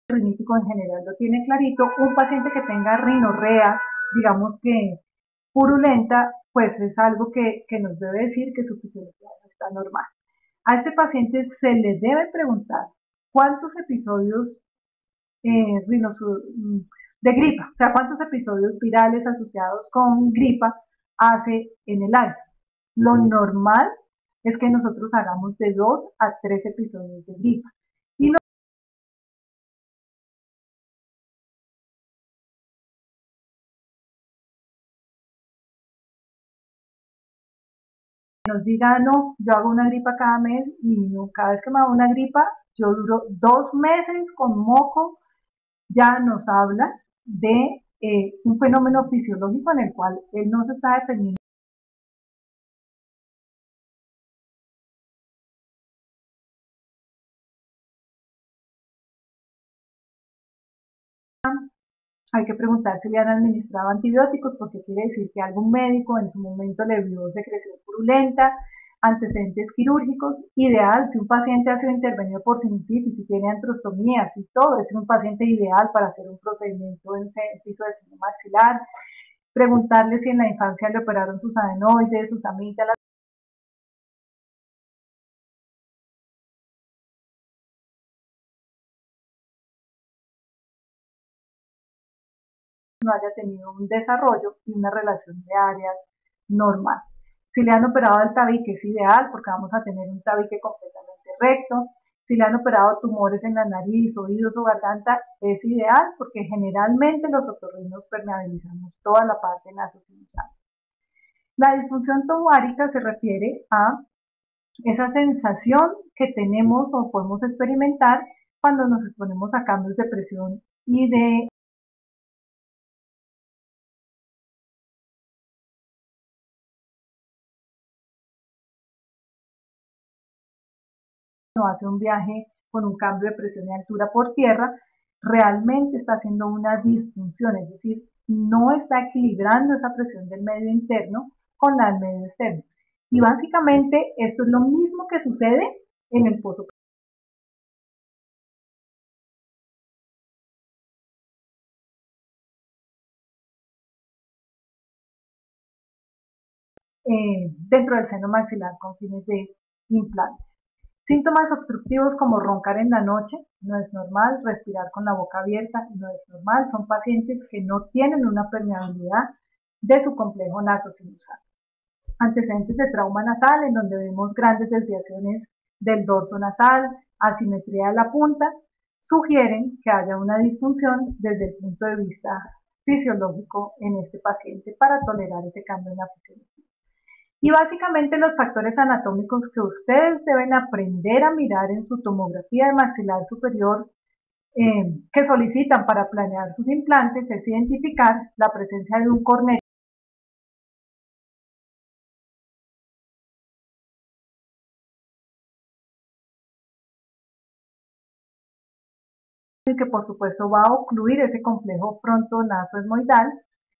rinítico en general lo tiene clarito. Un paciente que tenga rinorrea, digamos que purulenta, pues es algo que nos debe decir que su fisiología no está normal. A este paciente se le debe preguntar cuántos episodios de gripa, o sea, cuántos episodios virales asociados con gripa hace en el año. Lo normal es que nosotros hagamos de 2 a 3 episodios de gripa. Y lo nos diga, no, yo hago una gripa cada mes y no, cada vez que me hago una gripa, yo duro 2 meses con moco, ya nos habla de un fenómeno fisiológico en el cual él no se está defendiendo. Hay que preguntar si le han administrado antibióticos, porque quiere decir que algún médico en su momento le vio secreción purulenta, antecedentes quirúrgicos. Ideal si un paciente ha sido intervenido por sinusitis, si tiene antrostomías y todo, es un paciente ideal para hacer un procedimiento en piso de seno maxilar. Preguntarle si en la infancia le operaron sus adenoides, sus amígdalas. No haya tenido un desarrollo y una relación de áreas normal. Si le han operado el tabique es ideal porque vamos a tener un tabique completamente recto. Si le han operado tumores en la nariz, oídos o garganta, es ideal porque generalmente los otorrinos permeabilizamos toda la parte nasosinusal. La disfunción torácica se refiere a esa sensación que tenemos o podemos experimentar cuando nos exponemos a cambios de presión y de no hace un viaje con un cambio de presión y altura por tierra, realmente está haciendo una disfunción, es decir, no está equilibrando esa presión del medio interno con la del medio externo. Y básicamente esto es lo mismo que sucede en el pozo. Dentro del seno maxilar con fines de implante. Síntomas obstructivos como roncar en la noche, no es normal, respirar con la boca abierta, no es normal, son pacientes que no tienen una permeabilidad de su complejo nasosinusal. Antecedentes de trauma nasal, en donde vemos grandes desviaciones del dorso nasal, asimetría de la punta, sugieren que haya una disfunción desde el punto de vista fisiológico en este paciente para tolerar ese cambio en la fisiología. Y básicamente los factores anatómicos que ustedes deben aprender a mirar en su tomografía de maxilar superior que solicitan para planear sus implantes es identificar la presencia de un cornete que por supuesto va a ocluir ese complejo frontonasoesmoidal,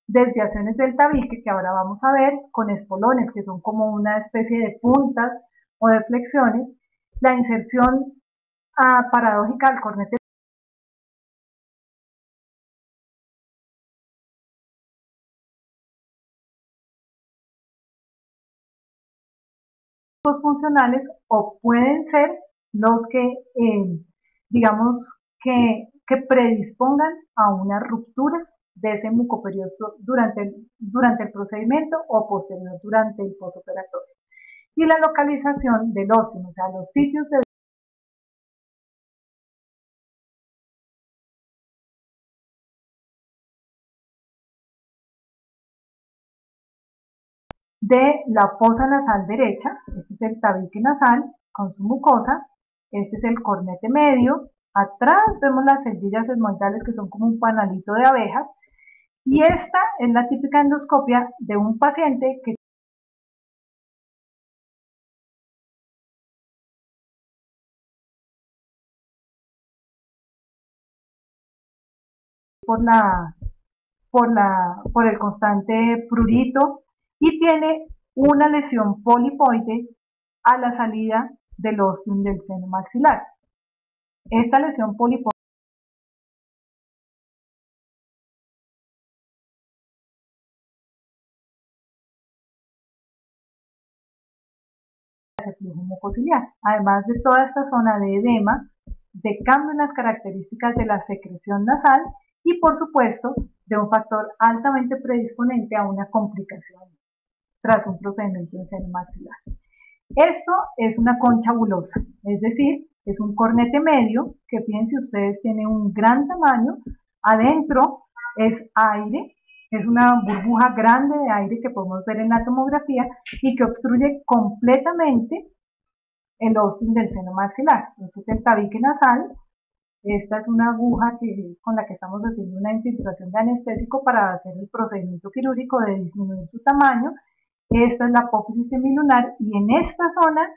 desviaciones del tabique que ahora vamos a ver, con espolones que son como una especie de puntas o de flexiones, la inserción paradójica del cornete funcionales o pueden ser los que, digamos, que predispongan a una ruptura de ese mucoperiosto durante el procedimiento o posterior durante el postoperatorio. Y la localización del óseo, o sea, los sitios de la fosa nasal derecha, este es el tabique nasal con su mucosa, este es el cornete medio, atrás vemos las celdillas esmoidales que son como un panalito de abejas, y esta es la típica endoscopia de un paciente que por el constante prurito y tiene una lesión polipoide a la salida del ostium del seno maxilar. Esta lesión polipoide es el flujo mucociliar. Además de toda esta zona de edema, de cambio en las características de la secreción nasal y por supuesto de un factor altamente predisponente a una complicación tras un procedimiento en seno maxilar. Esto es una concha bulosa, es decir, es un cornete medio que fíjense ustedes tiene un gran tamaño, adentro es aire Es una burbuja grande de aire que podemos ver en la tomografía y que obstruye completamente el óstum del seno maxilar. Este es el tabique nasal. Esta es una aguja con la que estamos haciendo una infiltración de anestésico para hacer el procedimiento quirúrgico de disminuir su tamaño. Esta es la apófisis semilunar y en esta zona,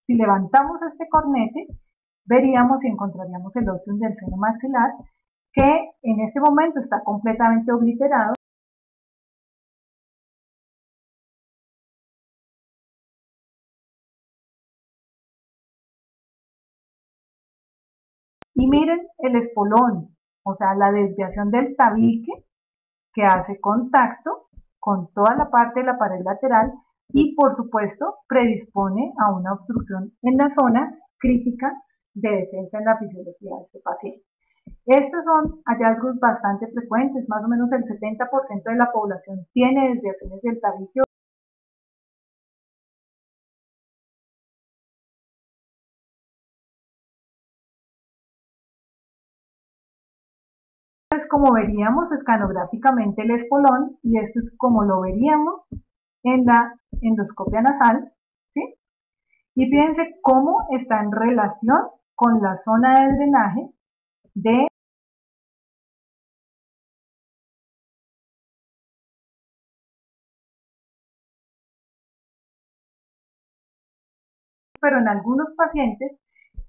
si levantamos este cornete, veríamos y encontraríamos el óstum del seno maxilar que en este momento está completamente obliterado. Y miren el espolón, o sea, la desviación del tabique que hace contacto con toda la parte de la pared lateral y por supuesto predispone a una obstrucción en la zona crítica de defensa en la fisiología de este paciente. Estos son hallazgos bastante frecuentes, más o menos el 70% de la población tiene desviaciones del tabique. Es como veríamos escanográficamente el espolón y esto es como lo veríamos en la endoscopia nasal, ¿sí? Y fíjense cómo está en relación con la zona de drenaje de pero en algunos pacientes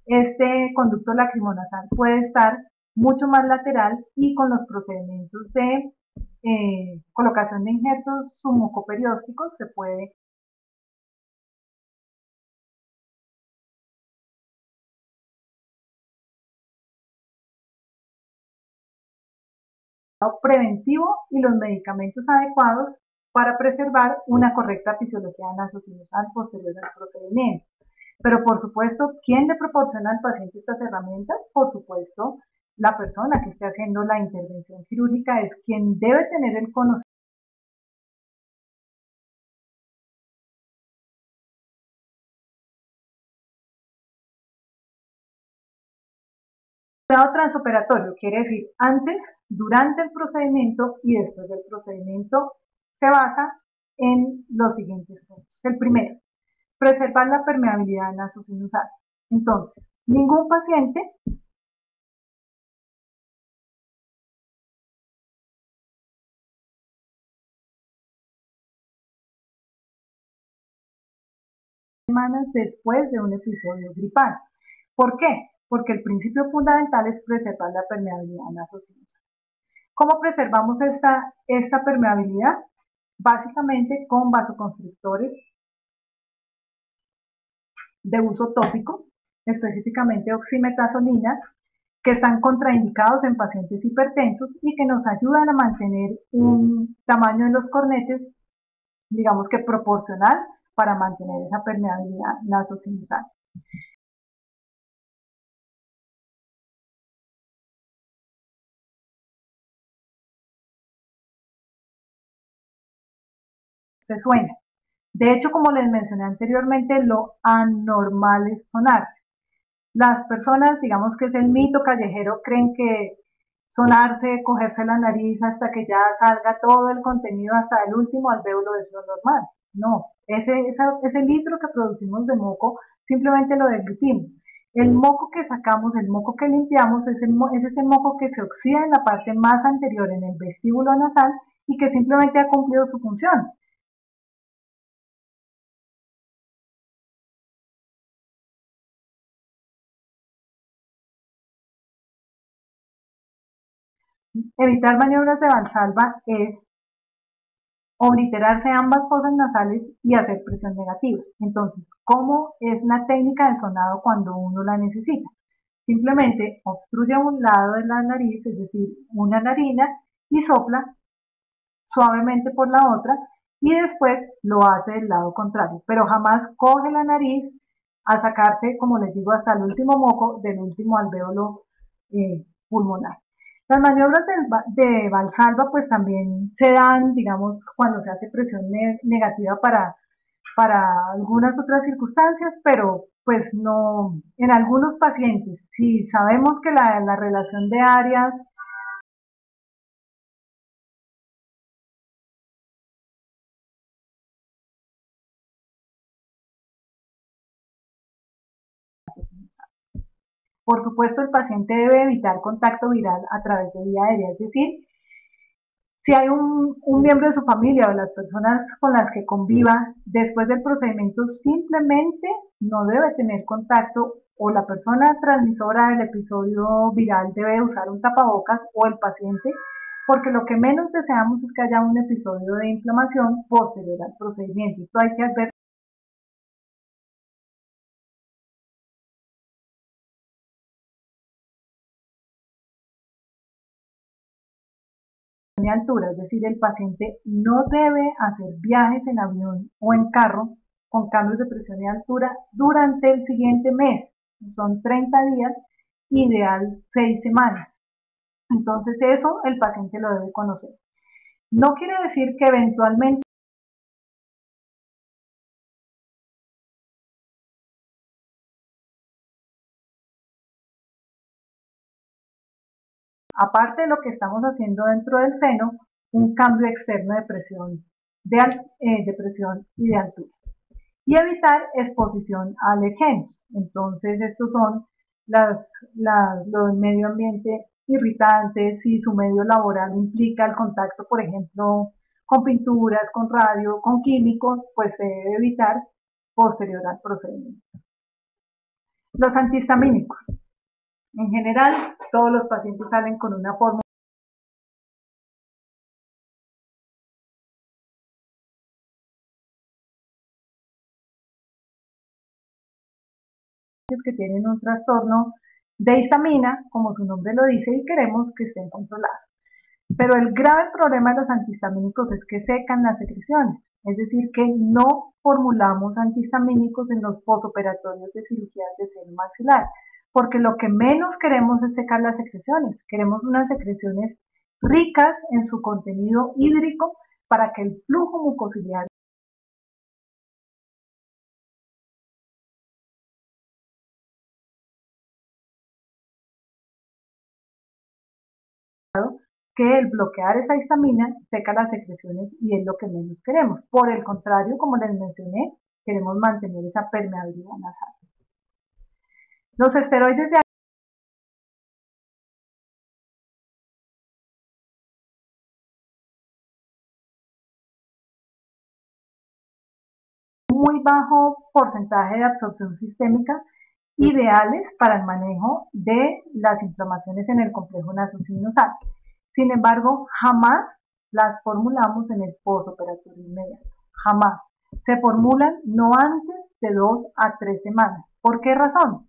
este conducto lacrimonasal puede estar mucho más lateral y con los procedimientos de colocación de injertos submucoperiósticos se puede preventivo y los medicamentos adecuados para preservar una correcta fisiología nasosinusal posterior al procedimiento. Pero por supuesto, ¿quién le proporciona al paciente estas herramientas? Por supuesto, la persona que esté haciendo la intervención quirúrgica es quien debe tener el conocimiento transoperatorio, quiere decir antes, durante el procedimiento y después del procedimiento, se basa en los siguientes puntos. El primero, preservar la permeabilidad nasosinusal. Entonces, ningún paciente semanas después de un episodio gripal. ¿Por qué? Porque el principio fundamental es preservar la permeabilidad nasosinusal. ¿Cómo preservamos esta permeabilidad? Básicamente con vasoconstrictores de uso tópico, específicamente oximetazolina, que están contraindicados en pacientes hipertensos y que nos ayudan a mantener un tamaño de los cornetes, digamos que proporcional, para mantener esa permeabilidad nasosinusal. Se suena. De hecho, como les mencioné anteriormente, lo anormal es sonarse. Las personas, digamos que es el mito callejero, creen que sonarse, cogerse la nariz hasta que ya salga todo el contenido hasta el último alvéolo es lo normal. No, ese litro que producimos de moco simplemente lo deglutimos. El moco que sacamos, el moco que limpiamos, es ese moco que se oxida en la parte más anterior, en el vestíbulo nasal, y que simplemente ha cumplido su función. Evitar maniobras de Valsalva es obliterarse ambas fosas nasales y hacer presión negativa. Entonces, ¿cómo es la técnica de sonado cuando uno la necesita? Simplemente obstruye un lado de la nariz, es decir, una narina, y sopla suavemente por la otra y después lo hace del lado contrario, pero jamás coge la nariz a sacarse, como les digo, hasta el último moco del último alvéolo pulmonar. Las maniobras de Valsalva pues también se dan, digamos, cuando se hace presión negativa para algunas otras circunstancias, pero pues no, en algunos pacientes, si sabemos que la relación de áreas Por supuesto, el paciente debe evitar contacto viral a través de vía aérea, es decir, si hay un miembro de su familia o las personas con las que conviva después del procedimiento, simplemente no debe tener contacto, o la persona transmisora del episodio viral debe usar un tapabocas, o el paciente, porque lo que menos deseamos es que haya un episodio de inflamación posterior al procedimiento. Esto hay que advertir de altura, es decir, el paciente no debe hacer viajes en avión o en carro con cambios de presión y altura durante el siguiente mes. Son 30 días, ideal 6 semanas. Entonces eso el paciente lo debe conocer. No quiere decir que eventualmente, aparte de lo que estamos haciendo dentro del seno, un cambio externo de presión y de altura. Y evitar exposición a alergenos. Entonces, estos son los medio ambiente irritantes. Si su medio laboral implica el contacto, por ejemplo, con pinturas, con radio, con químicos, pues se debe evitar posterior al procedimiento. Los antihistamínicos. En general, todos los pacientes salen con una fórmula que tienen un trastorno de histamina, como su nombre lo dice, y queremos que estén controlados. Pero el grave problema de los antihistamínicos es que secan las secreciones, es decir, que no formulamos antihistamínicos en los posoperatorios de cirugías de seno maxilar, porque lo que menos queremos es secar las secreciones, queremos unas secreciones ricas en su contenido hídrico para que el flujo mucociliar que el bloquear esa histamina seca las secreciones y es lo que menos queremos. Por el contrario, como les mencioné, queremos mantener esa permeabilidad nasal. Los esteroides de muy bajo porcentaje de absorción sistémica, ideales para el manejo de las inflamaciones en el complejo nasosinusal. Sin embargo, jamás las formulamos en el postoperatorio inmediato. Jamás. Se formulan no antes de 2 a 3 semanas. ¿Por qué razón?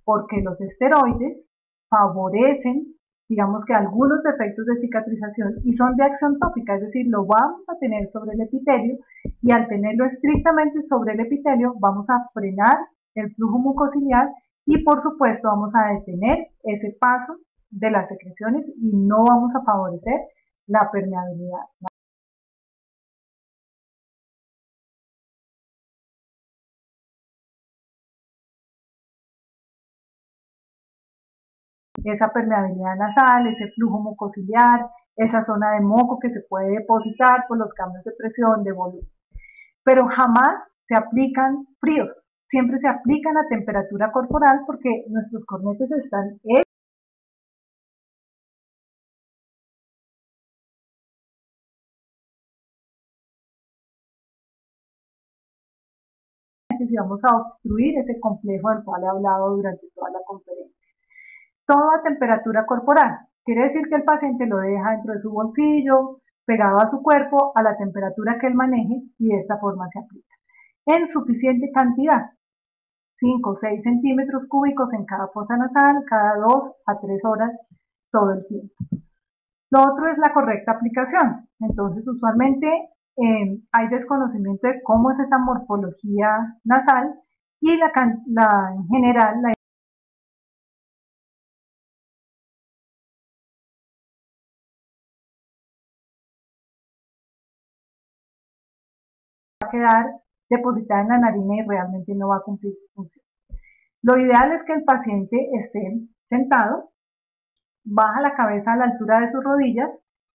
Porque los esteroides favorecen, digamos que algunos defectos de cicatrización y son de acción tópica, es decir, lo vamos a tener sobre el epitelio y al tenerlo estrictamente sobre el epitelio vamos a frenar el flujo mucociliar y por supuesto vamos a detener ese paso de las secreciones y no vamos a favorecer la permeabilidad. Esa permeabilidad nasal, ese flujo mucociliar, esa zona de moco que se puede depositar por los cambios de presión, de volumen. Pero jamás se aplican fríos, siempre se aplican a temperatura corporal porque nuestros cornetes están y vamos a obstruir ese complejo del cual he hablado durante toda la conferencia. Todo a temperatura corporal. Quiere decir que el paciente lo deja dentro de su bolsillo, pegado a su cuerpo, a la temperatura que él maneje y de esta forma se aplica. En suficiente cantidad, 5 o 6 centímetros cúbicos en cada fosa nasal, cada 2 a 3 horas, todo el tiempo. Lo otro es la correcta aplicación. Entonces, usualmente hay desconocimiento de cómo es esa morfología nasal y en general la va a quedar depositada en la narina y realmente no va a cumplir su función. Lo ideal es que el paciente esté sentado, baja la cabeza a la altura de sus rodillas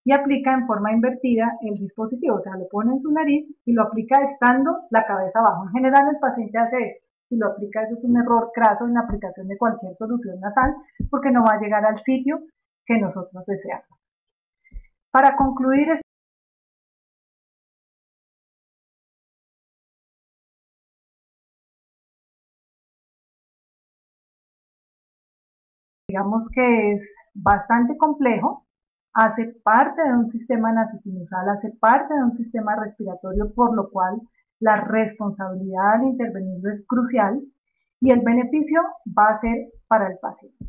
y aplica en forma invertida el dispositivo, o sea, lo pone en su nariz y lo aplica estando la cabeza abajo. En general el paciente hace esto, si lo aplica, eso es un error craso en la aplicación de cualquier solución nasal, porque no va a llegar al sitio que nosotros deseamos. Para concluir, digamos que es bastante complejo, hace parte de un sistema nasosinusal, hace parte de un sistema respiratorio, por lo cual la responsabilidad al intervenirlo es crucial y el beneficio va a ser para el paciente.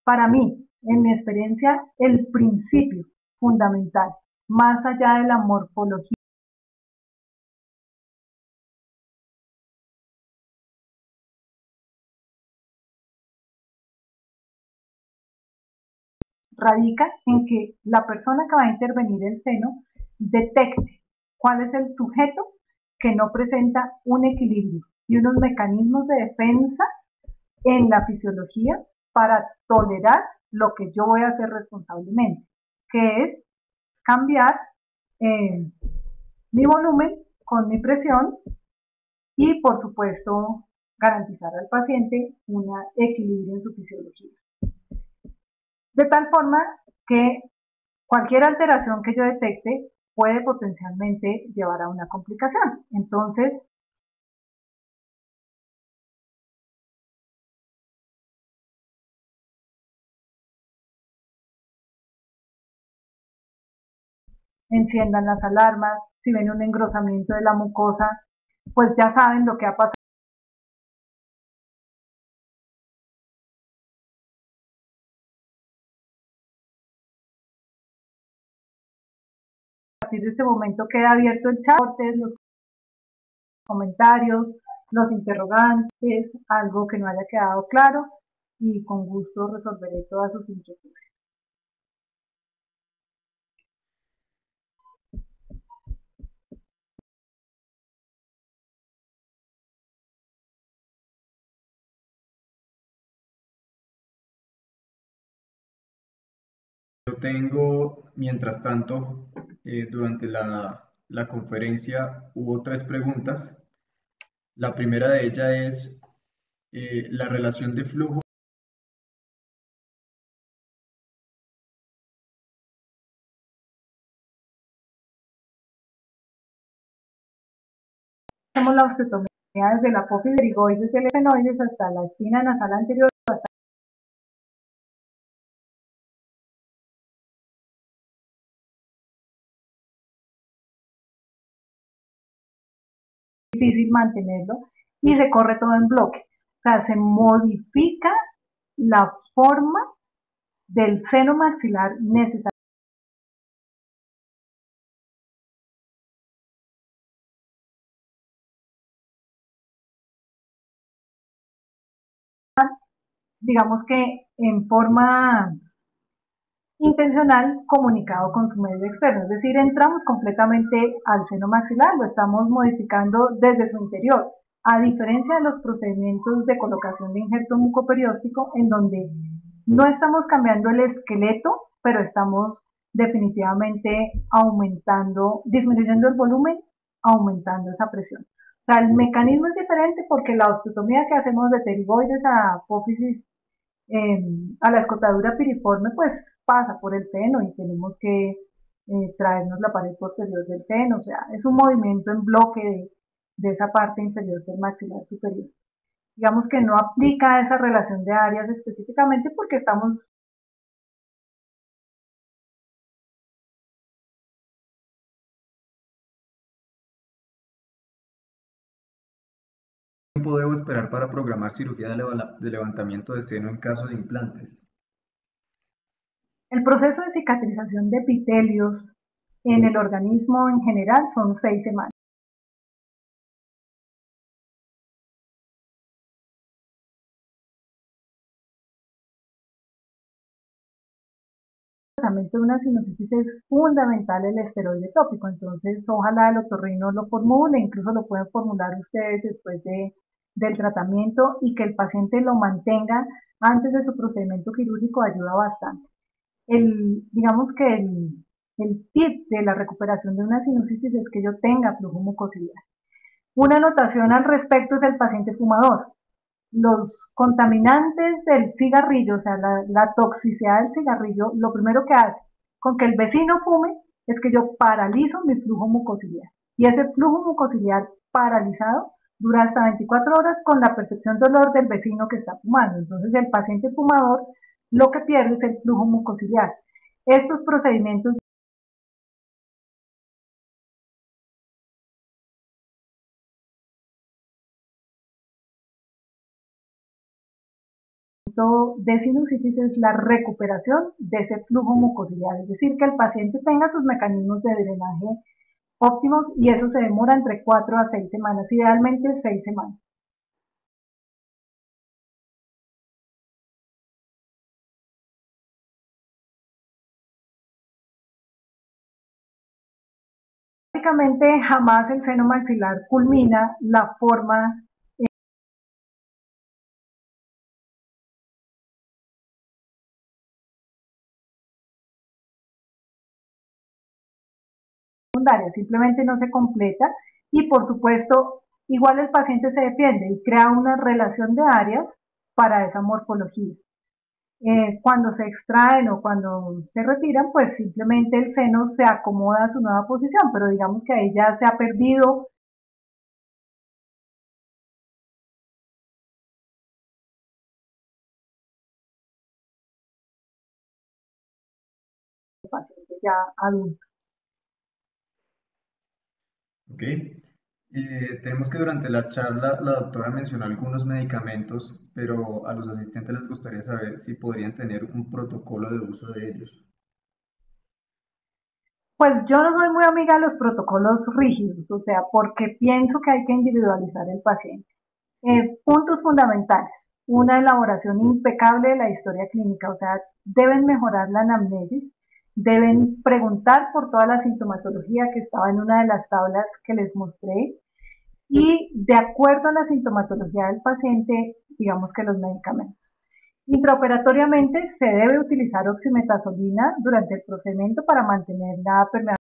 Para mí, en mi experiencia, el principio fundamental, más allá de la morfología, radica en que la persona que va a intervenir el seno detecte cuál es el sujeto que no presenta un equilibrio y unos mecanismos de defensa en la fisiología para tolerar lo que yo voy a hacer responsablemente, que es cambiar mi volumen con mi presión y, por supuesto, garantizar al paciente un equilibrio en su fisiología. De tal forma que cualquier alteración que yo detecte puede potencialmente llevar a una complicación. Entonces, enciendan las alarmas, si ven un engrosamiento de la mucosa, pues ya saben lo que ha pasado. A partir de este momento queda abierto el chat, los comentarios, los interrogantes, algo que no haya quedado claro y con gusto resolveré todas sus inquietudes. Yo tengo, mientras tanto, durante la conferencia hubo 3 preguntas. La primera de ellas es la relación de flujo. Hacemos la osteotomía desde la apófisis pterigoides del esfenoides hasta la espina nasal anterior, hasta difícil mantenerlo y se corre todo en bloque. O sea, se modifica la forma del seno maxilar necesario. Digamos que en forma intencional comunicado con su medio externo, es decir, entramos completamente al seno maxilar, lo estamos modificando desde su interior, a diferencia de los procedimientos de colocación de injerto mucoperióstico, en donde no estamos cambiando el esqueleto, pero estamos definitivamente aumentando, disminuyendo el volumen, aumentando esa presión. O sea, el mecanismo es diferente porque la osteotomía que hacemos de pterigoides a apófisis a la escotadura piriforme, pues pasa por el seno y tenemos que traernos la pared posterior del seno, o sea, es un movimiento en bloque de esa parte inferior del maxilar superior. Digamos que no aplica esa relación de áreas específicamente porque estamos ¿Cuánto tiempo debo esperar para programar cirugía de levantamiento de seno en caso de implantes? el proceso de cicatrización de epitelios en el organismo en general son 6 semanas. El tratamiento de una sinusitis es fundamental el esteroide tópico, entonces ojalá el otorrino lo formule, incluso lo pueden formular ustedes después del tratamiento y que el paciente lo mantenga antes de su procedimiento quirúrgico ayuda bastante. Digamos que el tip de la recuperación de una sinusitis es que yo tenga flujo mucociliar. Una anotación al respecto es el paciente fumador. Los contaminantes del cigarrillo, o sea, la toxicidad del cigarrillo, lo primero que hace con que el vecino fume es que yo paralizo mi flujo mucociliar. Y ese flujo mucociliar paralizado dura hasta 24 horas con la percepción de olor del vecino que está fumando. Entonces, el paciente fumador lo que pierde es el flujo mucociliar. Estos procedimientos de sinusitis es la recuperación de ese flujo mucociliar, es decir, que el paciente tenga sus mecanismos de drenaje óptimos y eso se demora entre 4 a 6 semanas, idealmente 6 semanas. Básicamente jamás el seno maxilar culmina la forma secundaria, simplemente no se completa y por supuesto igual el paciente se defiende y crea una relación de áreas para esa morfología. Cuando se extraen o cuando se retiran, pues simplemente el seno se acomoda a su nueva posición, pero digamos que ahí ya se ha perdido, el paciente ya adulto. Ok. Tenemos que durante la charla la doctora mencionó algunos medicamentos, pero a los asistentes les gustaría saber si podrían tener un protocolo de uso de ellos. Pues yo no soy muy amiga de los protocolos rígidos, o sea, porque pienso que hay que individualizar el paciente. Puntos fundamentales. Una elaboración impecable de la historia clínica, o sea, deben mejorar la anamnesis, deben preguntar por toda la sintomatología que estaba en una de las tablas que les mostré y de acuerdo a la sintomatología del paciente, digamos que los medicamentos. Intraoperatoriamente se debe utilizar oximetazolina durante el procedimiento para mantener la permeabilidad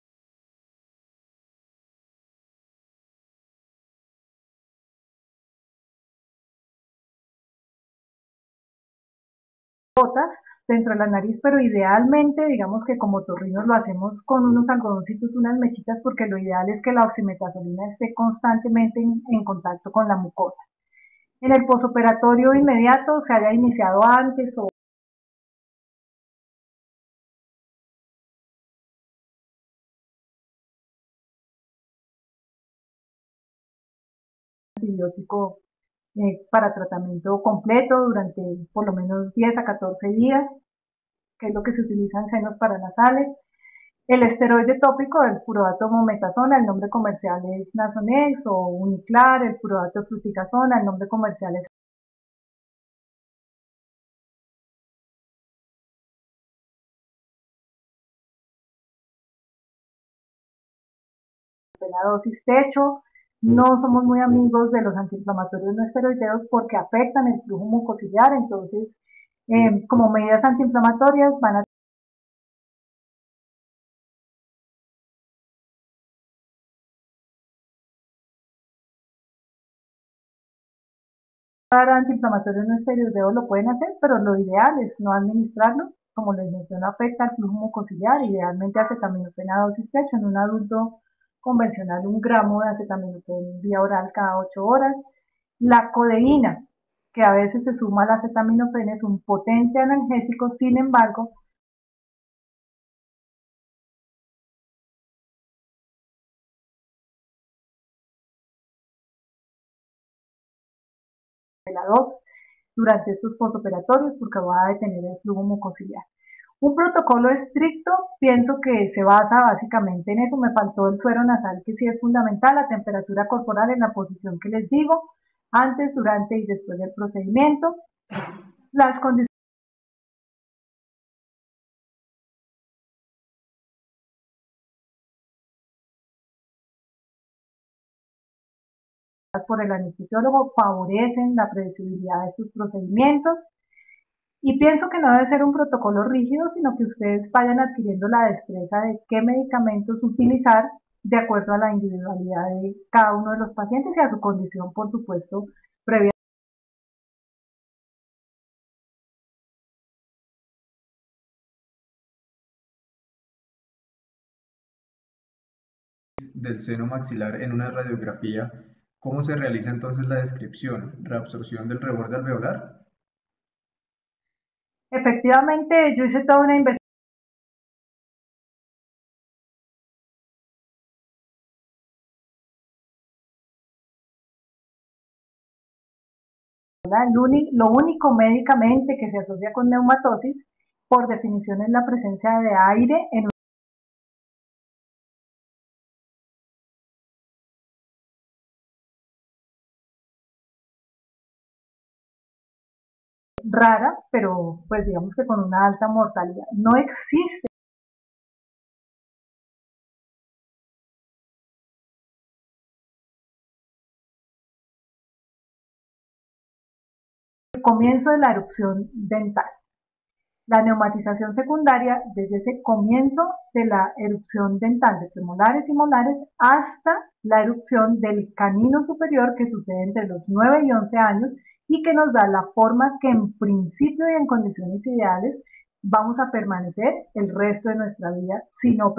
dentro de la nariz, pero idealmente, digamos que como torrinos lo hacemos con unos algodoncitos, unas mechitas, porque lo ideal es que la oximetazolina esté constantemente en contacto con la mucosa. En el posoperatorio inmediato se haya iniciado antes o antibiótico para tratamiento completo durante por lo menos 10 a 14 días, que es lo que se utiliza en senos paranasales. El esteroide tópico, el furoato mometasona, el nombre comercial es Nasonex o Uniclar, el furoato fluticasona, el nombre comercial es la dosis techo. No somos muy amigos de los antiinflamatorios no esteroideos porque afectan el flujo mucociliar, entonces como medidas antiinflamatorias van a dar antiinflamatorios no esteroideos, lo pueden hacer, pero lo ideal es no administrarlo. Como les menciono, afecta el flujo mucociliar, idealmente acetaminofén a dosis techo en un adulto convencional, 1 gramo de acetaminofén vía oral cada 8 horas. La codeína, que a veces se suma al acetaminofén, es un potente analgésico, sin embargo, de la dosis durante estos postoperatorios porque va a detener el flujo mucociliar. Un protocolo estricto, pienso que se basa básicamente en eso. Me faltó el suero nasal, que sí es fundamental, la temperatura corporal en la posición que les digo, antes, durante y después del procedimiento. Las condiciones por el anestesiólogo favorecen la predecibilidad de estos procedimientos. Y pienso que no debe ser un protocolo rígido, sino que ustedes vayan adquiriendo la destreza de qué medicamentos utilizar de acuerdo a la individualidad de cada uno de los pacientes y a su condición, por supuesto, previa. Del seno maxilar en una radiografía, ¿cómo se realiza entonces la descripción? ¿Reabsorción del reborde alveolar? Efectivamente, yo hice toda una investigación. Lo único médicamente que se asocia con neumatosis, por definición, es la presencia de aire en rara, pero pues digamos que con una alta mortalidad. No existe el comienzo de la erupción dental. La neumatización secundaria desde ese comienzo de la erupción dental de premolares y molares hasta la erupción del canino superior, que sucede entre los 9 y 11 años y que nos da la forma que en principio y en condiciones ideales vamos a permanecer el resto de nuestra vida si no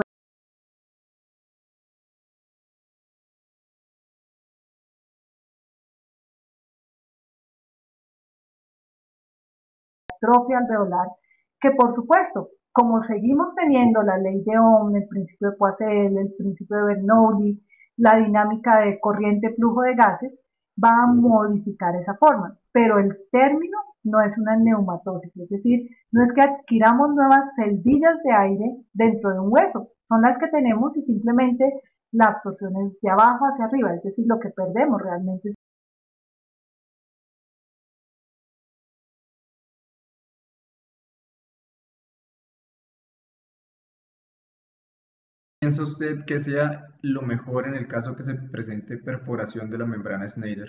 atrofia alveolar, que por supuesto, como seguimos teniendo la ley de Ohm, el principio de Poiseuille, el principio de Bernoulli, la dinámica de corriente-flujo de gases, va a modificar esa forma, pero el término no es una neumatosis, es decir, no es que adquiramos nuevas celdillas de aire dentro de un hueso, son las que tenemos y simplemente la absorción es de abajo hacia arriba, es decir, lo que perdemos realmente. ¿Piensa usted que sea lo mejor en el caso que se presente perforación de la membrana Schneider?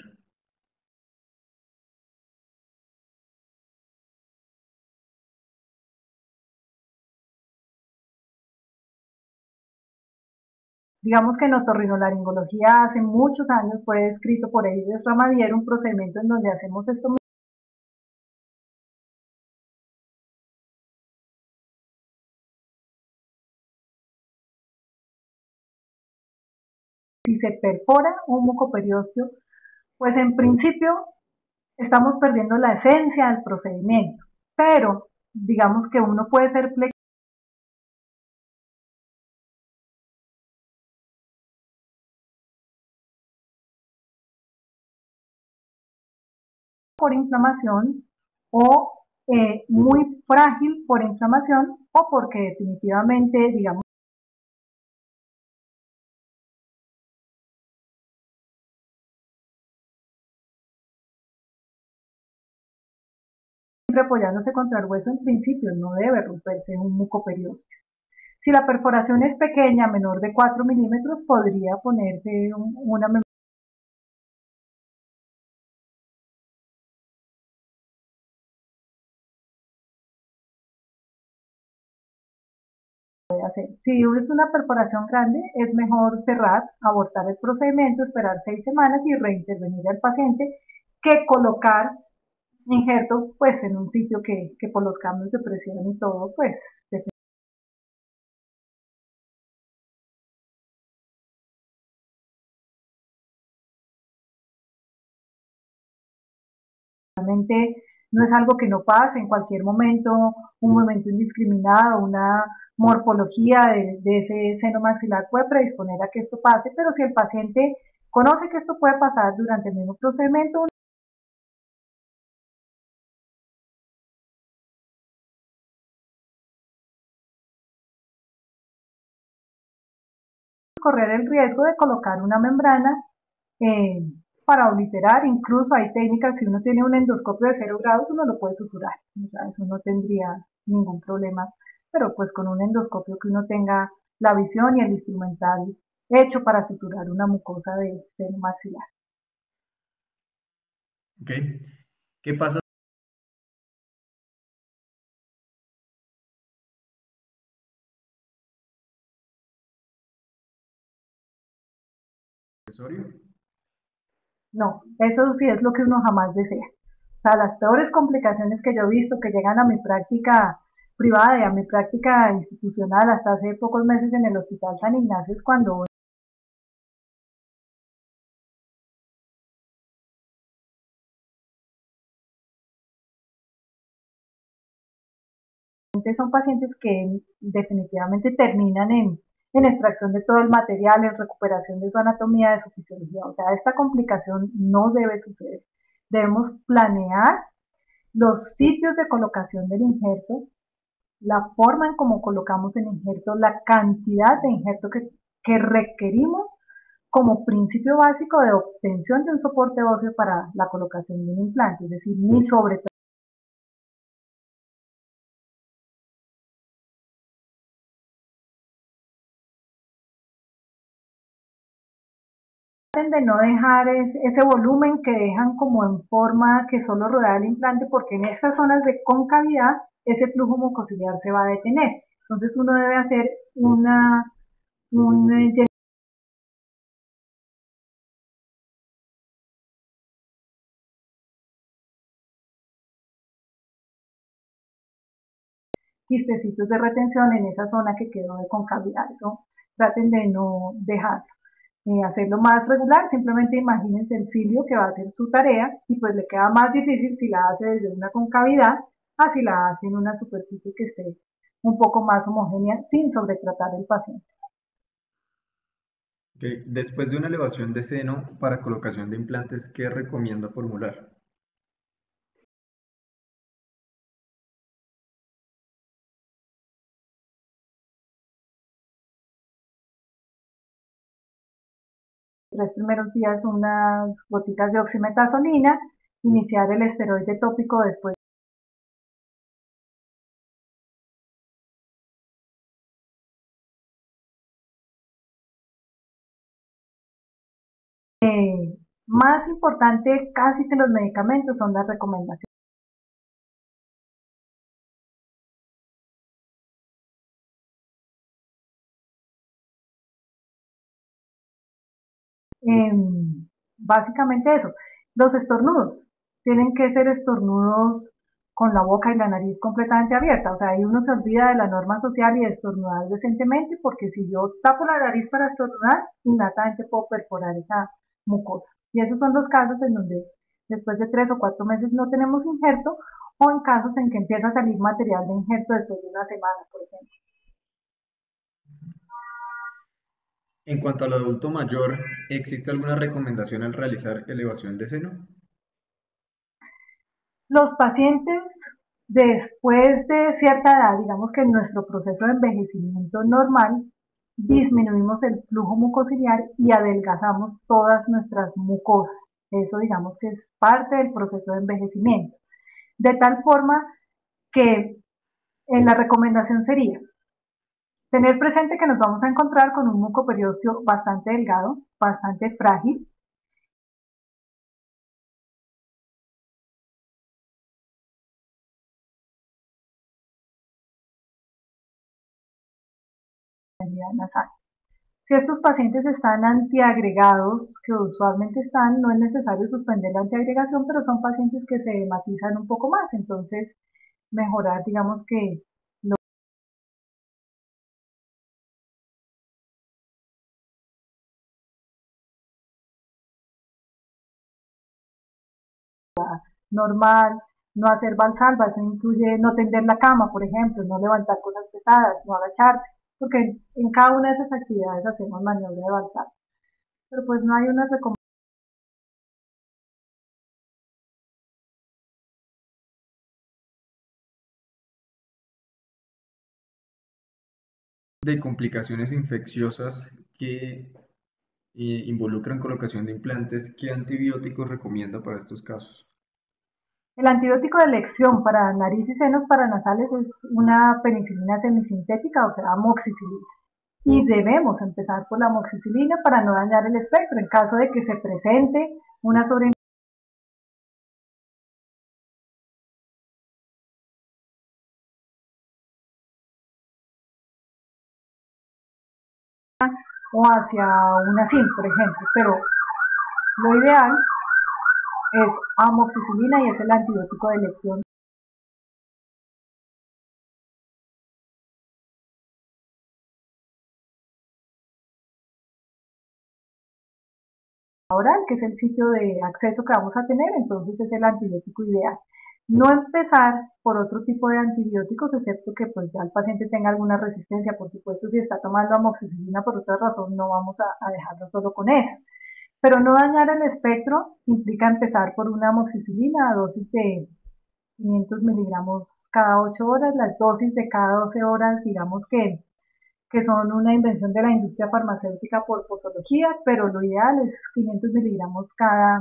Digamos que en otorrinolaringología hace muchos años fue descrito por Eides Ramadier un procedimiento en donde hacemos esto si se perfora un mucoperiósteo, pues en principio estamos perdiendo la esencia del procedimiento, pero digamos que uno puede ser flexible por inflamación o muy frágil por inflamación o porque definitivamente, digamos, siempre apoyándose contra el hueso, en principio no debe romperse un mucoperiósteo. Si la perforación es pequeña, menor de 4 milímetros, podría ponerse una puede hacer. Si es una perforación grande, es mejor cerrar, abortar el procedimiento, esperar 6 semanas y reintervenir al paciente que colocar injerto pues en un sitio que por los cambios de presión y todo, pues realmente no es algo que no pase en cualquier momento, un movimiento indiscriminado, una morfología de ese seno maxilar puede predisponer a que esto pase, pero si el paciente conoce que esto puede pasar durante el mismo procedimiento, correr el riesgo de colocar una membrana eh, para obliterar, incluso hay técnicas, si uno tiene un endoscopio de 0 grados, uno lo puede suturar, o sea, eso no tendría ningún problema, pero pues con un endoscopio que uno tenga la visión y el instrumental hecho para suturar una mucosa de seno maxilar. ¿Ok? ¿Qué pasa accesorio. No, eso sí es lo que uno jamás desea. O sea, las peores complicaciones que yo he visto que llegan a mi práctica privada y a mi práctica institucional hasta hace pocos meses en el Hospital San Ignacio es cuando son pacientes que definitivamente terminan en extracción de todo el material, en recuperación de su anatomía, de su fisiología. O sea, esta complicación no debe suceder. Debemos planear los sitios de colocación del injerto, la forma en cómo colocamos el injerto, la cantidad de injerto que requerimos como principio básico de obtención de un soporte óseo para la colocación de un implante, es decir, ni sobre de no dejar ese volumen que dejan como en forma que solo rodea el implante, porque en estas zonas de concavidad ese flujo mucociliar se va a detener. Entonces uno debe hacer un quistecitos de retención en esa zona que quedó de concavidad. Eso traten de no dejarlo. Hacerlo más regular, simplemente imagínense el filio que va a hacer su tarea y pues le queda más difícil si la hace desde una concavidad a si la hace en una superficie que esté un poco más homogénea sin sobretratar el paciente. Okay. Después de una elevación de seno para colocación de implantes, ¿qué recomienda formular? Tres primeros días unas gotitas de oximetazolina, iniciar el esteroide tópico después. Más importante casi que los medicamentos son las recomendaciones. Básicamente eso. Los estornudos tienen que ser estornudos con la boca y la nariz completamente abierta. O sea, ahí uno se olvida de la norma social y de estornudar decentemente, porque si yo tapo la nariz para estornudar, inmediatamente puedo perforar esa mucosa. Y esos son los casos en donde después de 3 o 4 meses no tenemos injerto, o en casos en que empieza a salir material de injerto después de una semana, por ejemplo. En cuanto al adulto mayor, ¿existe alguna recomendación al realizar elevación de seno? Los pacientes después de cierta edad, digamos que en nuestro proceso de envejecimiento normal, disminuimos el flujo mucociliar y adelgazamos todas nuestras mucosas. Eso digamos que es parte del proceso de envejecimiento. De tal forma que la recomendación sería tener presente que nos vamos a encontrar con un mucoperiósteo bastante delgado, bastante frágil, nasal. Si estos pacientes están antiagregados, que usualmente están, no es necesario suspender la antiagregación, pero son pacientes que se hematizan un poco más, entonces mejorar, digamos que lo normal, no hacer valsalva, eso incluye no tender la cama, por ejemplo, no levantar cosas pesadas, no agacharse, porque en cada una de esas actividades hacemos maniobra de valsalva. Pero pues no hay una recomendación De complicaciones infecciosas que involucran colocación de implantes, ¿qué antibióticos recomienda para estos casos? El antibiótico de elección para nariz y senos paranasales es una penicilina semisintética, o sea, amoxicilina. Y debemos empezar por la amoxicilina para no dañar el espectro. En caso de que se presente una sobre o hacia una SIM, por ejemplo, pero lo ideal es amoxicilina y es el antibiótico de elección. Oral, que es el sitio de acceso que vamos a tener, entonces es el antibiótico ideal. No empezar por otro tipo de antibióticos, excepto que pues ya el paciente tenga alguna resistencia, por supuesto, si está tomando amoxicilina por otra razón, no vamos a dejarlo solo con eso. Pero no dañar el espectro implica empezar por una amoxicilina a dosis de 500 miligramos cada 8 horas, las dosis de cada 12 horas, digamos que son una invención de la industria farmacéutica por posología, pero lo ideal es 500 miligramos cada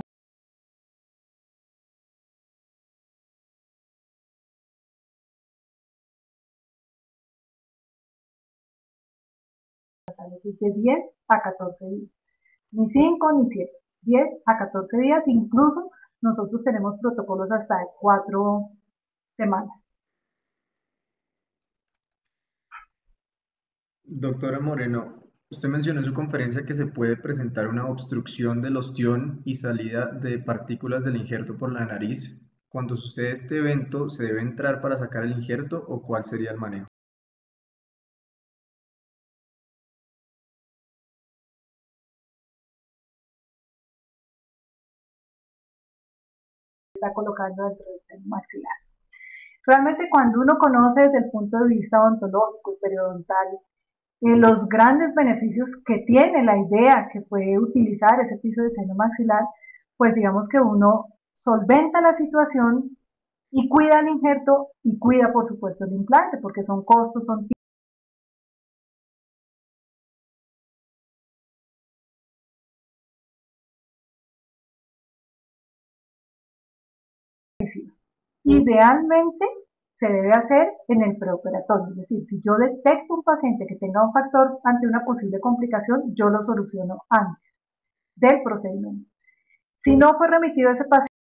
de 10 a 14 días. Ni 5 ni 7, 10 a 14 días, incluso nosotros tenemos protocolos hasta de 4 semanas. Doctora Moreno, usted mencionó en su conferencia que se puede presentar una obstrucción del ostión y salida de partículas del injerto por la nariz. Cuando sucede este evento, ¿se debe entrar para sacar el injerto o cuál sería el manejo? Está colocando dentro del seno maxilar. Realmente cuando uno conoce desde el punto de vista odontológico y periodontal los grandes beneficios que tiene la idea que puede utilizar ese piso de seno maxilar, pues digamos que uno solventa la situación y cuida el injerto y cuida por supuesto el implante, porque son costos, son idealmente se debe hacer en el preoperatorio, es decir, si yo detecto un paciente que tenga un factor ante una posible complicación, yo lo soluciono antes del procedimiento. Si no fue remitido ese paciente,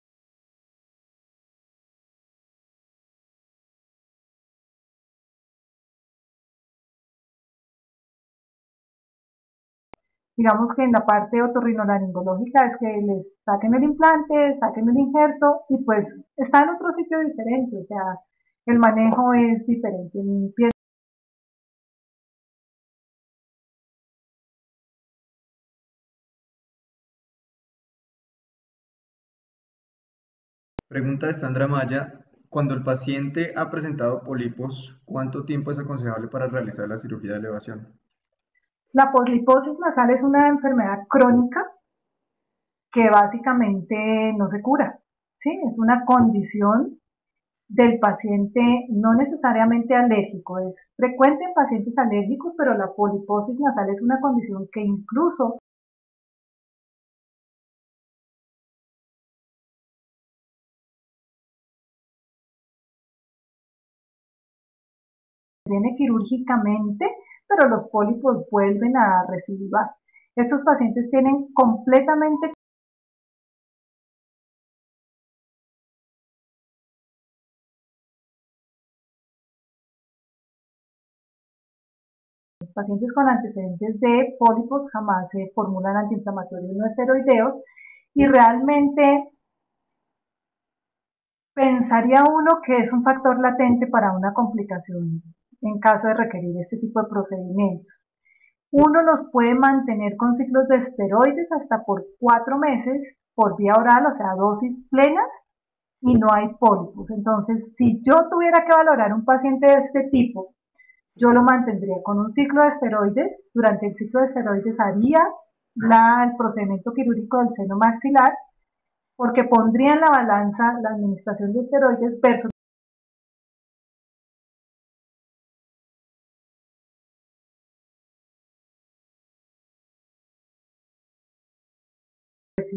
digamos que en la parte otorrinolaringológica es que les saquen el implante, saquen el injerto y pues está en otro sitio diferente, o sea, el manejo es diferente. En piel Pregunta de Sandra Maya, cuando el paciente ha presentado pólipos, ¿cuánto tiempo es aconsejable para realizar la cirugía de elevación? la poliposis nasal es una enfermedad crónica que básicamente no se cura, ¿sí? Es una condición del paciente no necesariamente alérgico, es frecuente en pacientes alérgicos, pero la poliposis nasal es una condición que incluso viene quirúrgicamente, pero los pólipos vuelven a recidivar. Estos pacientes tienen completamente los pacientes con antecedentes de pólipos jamás se formulan antiinflamatorios no esteroideos y realmente pensaría uno que es un factor latente para una complicación en caso de requerir este tipo de procedimientos. Uno los puede mantener con ciclos de esteroides hasta por 4 meses por vía oral, o sea, dosis plenas, y no hay pólipos. Entonces, si yo tuviera que valorar un paciente de este tipo, yo lo mantendría con un ciclo de esteroides. Durante el ciclo de esteroides haría el procedimiento quirúrgico del seno maxilar, porque pondría en la balanza la administración de esteroides versus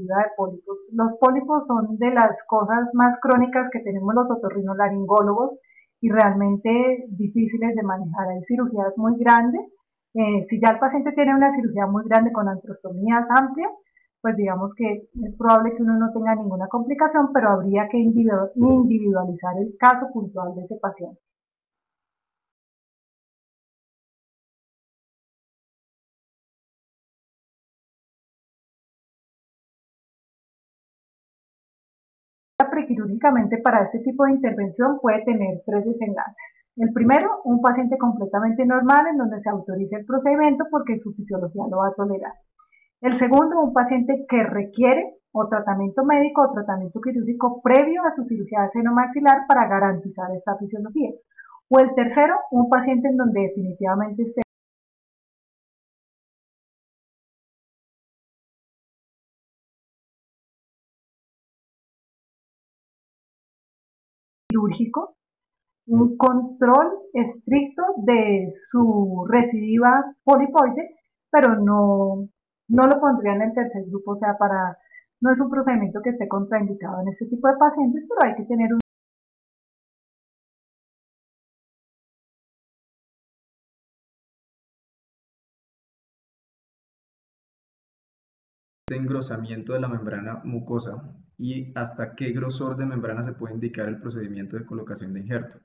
de pólipos. Los pólipos son de las cosas más crónicas que tenemos los otorrinolaringólogos y realmente difíciles de manejar. Hay cirugías muy grandes. Si ya el paciente tiene una cirugía muy grande con antrostomías amplias, pues digamos que es probable que uno no tenga ninguna complicación, pero habría que individualizar el caso puntual de ese paciente. opera prequirúrgicamente para este tipo de intervención puede tener tres desenlaces. El primero, un paciente completamente normal en donde se autoriza el procedimiento porque su fisiología lo va a tolerar. El segundo, un paciente que requiere o tratamiento médico o tratamiento quirúrgico previo a su cirugía de seno maxilar para garantizar esta fisiología. O el tercero, un paciente en donde definitivamente esté quirúrgico, un control estricto de su recidiva polipoide, pero no lo pondría en el tercer grupo, o sea, no es un procedimiento que esté contraindicado en este tipo de pacientes, pero hay que tener un engrosamiento de la membrana mucosa y hasta qué grosor de membrana se puede indicar el procedimiento de colocación de injerto.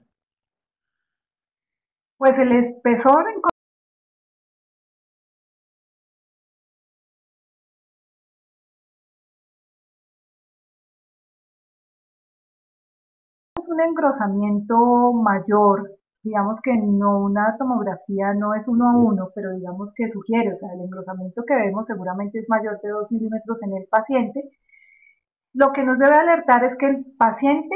pues el espesor en un engrosamiento mayor, digamos que no, una tomografía no es 1 a 1, pero digamos que sugiere, o sea, el engrosamiento que vemos seguramente es mayor de 2 milímetros en el paciente. Lo que nos debe alertar es que el paciente,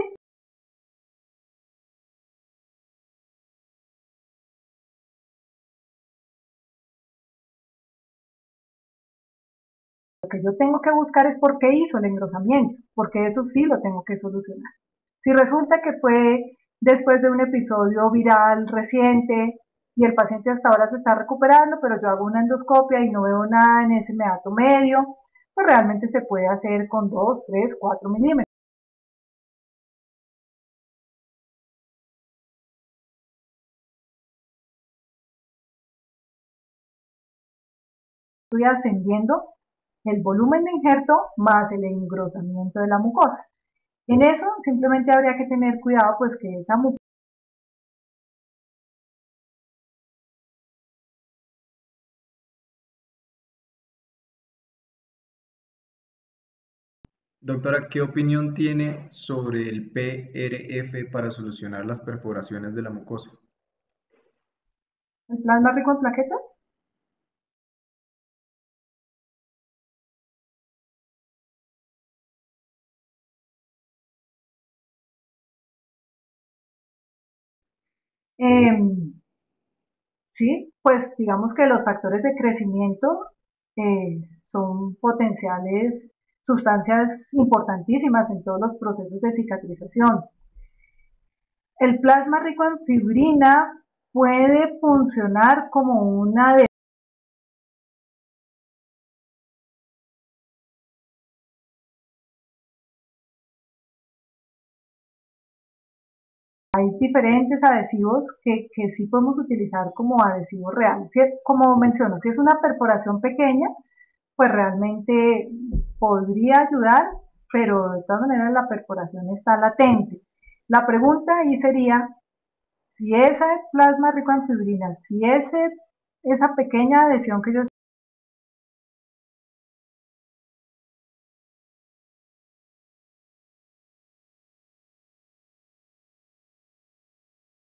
lo que yo tengo que buscar es por qué hizo el engrosamiento, porque eso sí lo tengo que solucionar. Si resulta que fue después de un episodio viral reciente y el paciente hasta ahora se está recuperando, pero yo hago una endoscopia y no veo nada en ese meato medio, pues realmente se puede hacer con 2, 3, 4 milímetros. Estoy ascendiendo el volumen de injerto más el engrosamiento de la mucosa. En eso simplemente habría que tener cuidado pues que esa mucosa. Doctora, ¿qué opinión tiene sobre el PRF para solucionar las perforaciones de la mucosa? ¿El plasma rico en plaquetas? Sí, pues digamos que los factores de crecimiento son potenciales sustancias importantísimas en todos los procesos de cicatrización. El plasma rico en fibrina puede funcionar como una de. Hay diferentes adhesivos que sí podemos utilizar como adhesivos reales. Como menciono, si es una perforación pequeña, pues realmente podría ayudar, pero de todas maneras la perforación está latente. La pregunta ahí sería, si esa plasma rico en fibrina, si esa pequeña adhesión que yo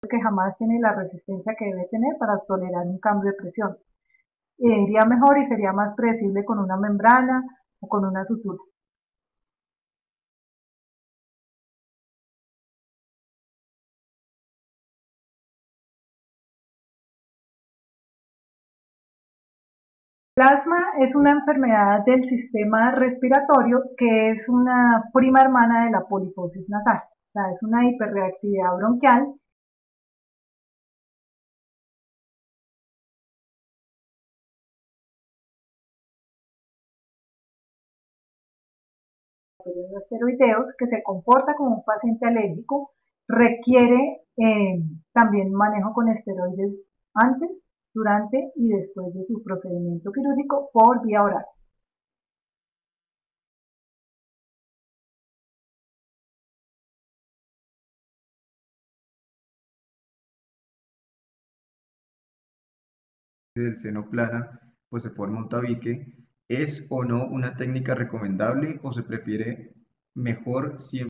que jamás tiene la resistencia que debe tener para tolerar un cambio de presión, iría mejor y sería más predecible con una membrana o con una sutura. Plasma es una enfermedad del sistema respiratorio que es una prima hermana de la poliposis nasal, o sea, es una hiperreactividad bronquial de esteroideos que se comporta como un paciente alérgico, requiere también manejo con esteroides antes, durante y después de su procedimiento quirúrgico por vía oral. Del seno plana, pues se forma un tabique. ¿Es o no una técnica recomendable o se prefiere mejor siempre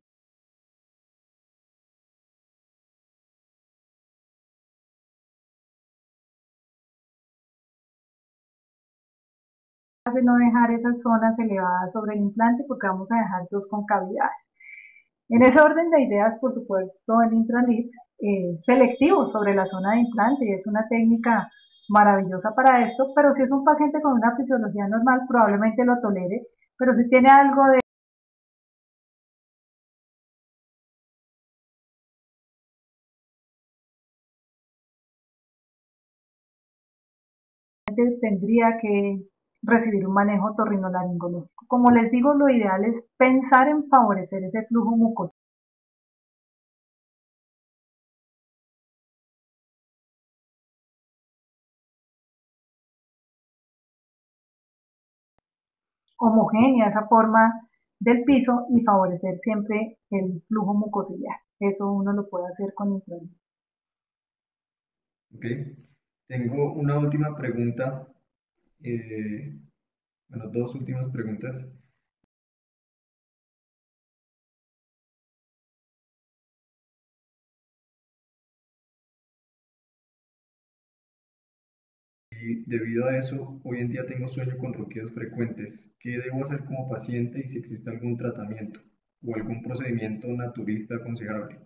de no dejar esas zonas elevadas sobre el implante porque vamos a dejar dos concavidades. En ese orden de ideas, por supuesto, el Intralip es selectivo sobre la zona de implante y es una técnica maravillosa para esto, pero si es un paciente con una fisiología normal, probablemente lo tolere, pero si tiene algo de tendría que recibir un manejo otorrinolaringológico. Como les digo, lo ideal es pensar en favorecer ese flujo mucoso. Homogénea esa forma del piso y favorecer siempre el flujo mucociliar. Eso uno lo puede hacer con Intralip. Ok. Tengo una última pregunta, eh, bueno, dos últimas preguntas. Y debido a eso, hoy en día tengo sueño con ronquidos frecuentes. ¿Qué debo hacer como paciente y si existe algún tratamiento o algún procedimiento naturista aconsejable?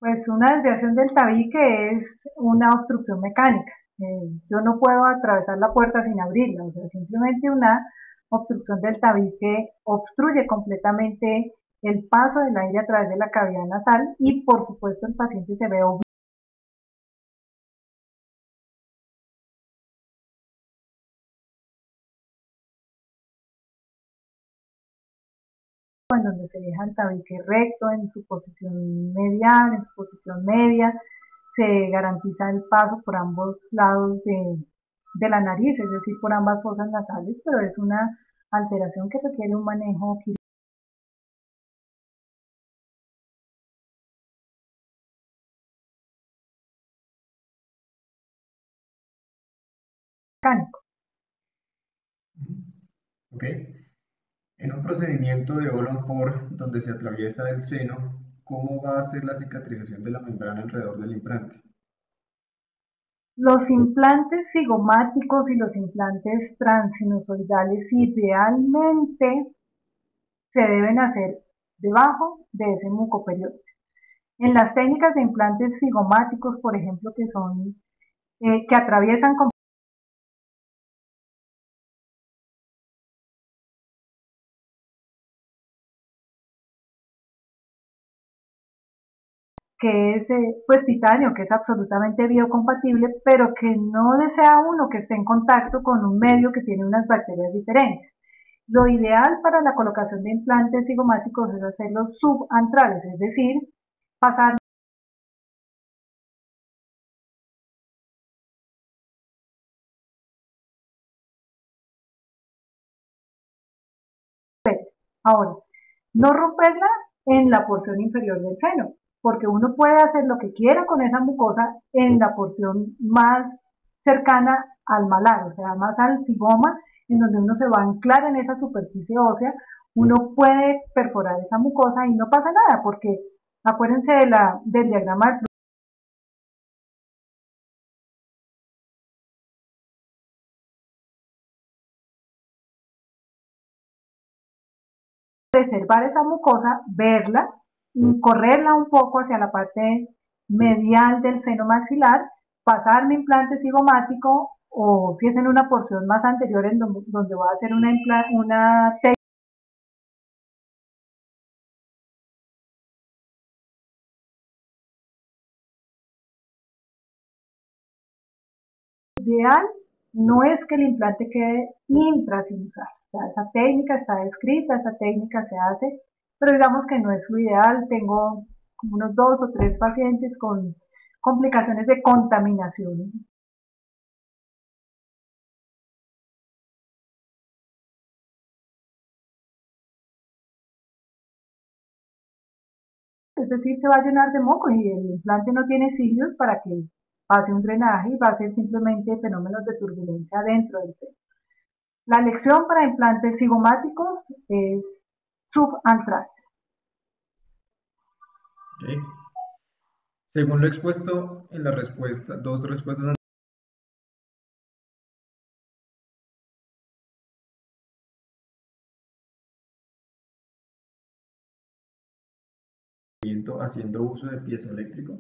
Pues una desviación del tabique es una obstrucción mecánica. Yo no puedo atravesar la puerta sin abrirla, o sea, simplemente una obstrucción del tabique obstruye completamente el paso del aire a través de la cavidad nasal y por supuesto el paciente se ve obligado en donde se deja el tabique recto en su posición medial, en su posición media, se garantiza el paso por ambos lados de la nariz, es decir, por ambas fosas nasales, pero es una alteración que requiere un manejo quirúrgico. Ok. En un procedimiento de Ollon-Ford donde se atraviesa el seno, ¿cómo va a ser la cicatrización de la membrana alrededor del implante? Los implantes cigomáticos y los implantes transsinusoidales idealmente se deben hacer debajo de ese mucoperiósteo. En las técnicas de implantes cigomáticos, por ejemplo, que atraviesan que es pues titanio, que es absolutamente biocompatible, pero que no desea uno que esté en contacto con un medio que tiene unas bacterias diferentes. Lo ideal para la colocación de implantes cigomáticos es hacerlos subantrales, es decir, pasar ahora, no romperla en la porción inferior del seno, porque uno puede hacer lo que quiera con esa mucosa en la porción más cercana al malar, o sea, más al cigoma, en donde uno se va a anclar en esa superficie ósea, uno puede perforar esa mucosa y no pasa nada, porque acuérdense del diagrama preservar esa mucosa, verla, correrla un poco hacia la parte medial del seno maxilar, pasar mi implante cigomático o si es en una porción más anterior en donde voy a hacer una técnica ideal, no es que el implante quede intrasinusal. O sea, esa técnica está descrita, esa técnica se hace, pero digamos que no es lo ideal. Tengo como unos 2 o 3 pacientes con complicaciones de contaminación. Es decir, se va a llenar de moco y el implante no tiene cilios para que pase un drenaje y va a ser simplemente fenómenos de turbulencia dentro del seno. La elección para implantes cigomáticos es subantral. ¿Ok? Según lo expuesto en la respuesta, dos respuestas haciendo uso de piezoeléctrico?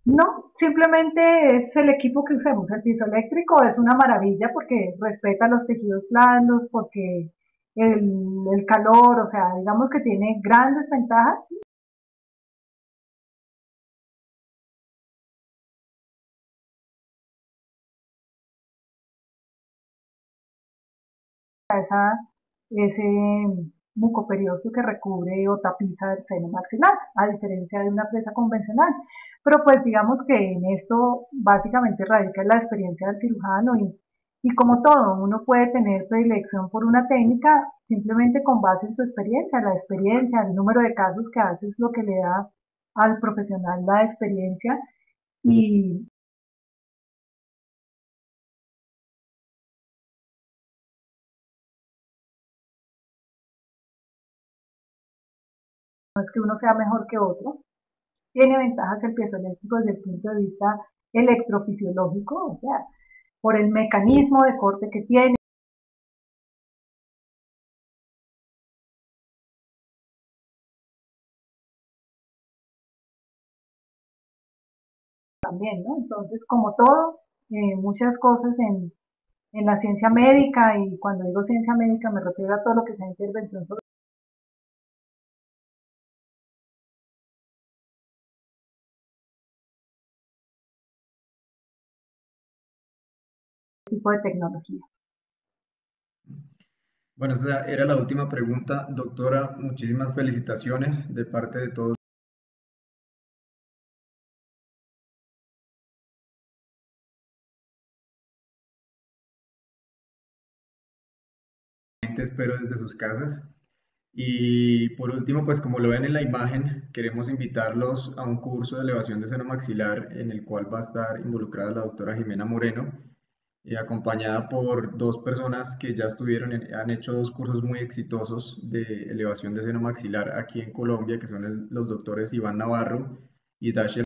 No, simplemente es el equipo que usemos. El piso eléctrico es una maravilla porque respeta los tejidos blandos, porque el calor, o sea, digamos que tiene grandes ventajas. Ese mucoperiosto que recubre o tapiza el seno maxilar, a diferencia de una presa convencional. Pero pues digamos que en esto básicamente radica la experiencia del cirujano y como todo, uno puede tener predilección por una técnica simplemente con base en su experiencia, el número de casos que hace es lo que le da al profesional la experiencia y no es que uno sea mejor que otro, tiene ventajas el piezoeléctrico desde el punto de vista electrofisiológico, o sea, por el mecanismo de corte que tiene también, ¿no? Entonces, como todo, muchas cosas en la ciencia médica, y cuando digo ciencia médica me refiero a todo lo que sea intervención sobre este tipo de tecnología. Bueno, esa era la última pregunta. Doctora, muchísimas felicitaciones de parte de todos. Espero desde sus casas. Y por último, pues como lo ven en la imagen, queremos invitarlos a un curso de elevación de seno maxilar en el cual va a estar involucrada la doctora Jimena Moreno, acompañada por dos personas que ya han hecho dos cursos muy exitosos de elevación de seno maxilar aquí en Colombia, que son los doctores Iván Navarro y Dashiell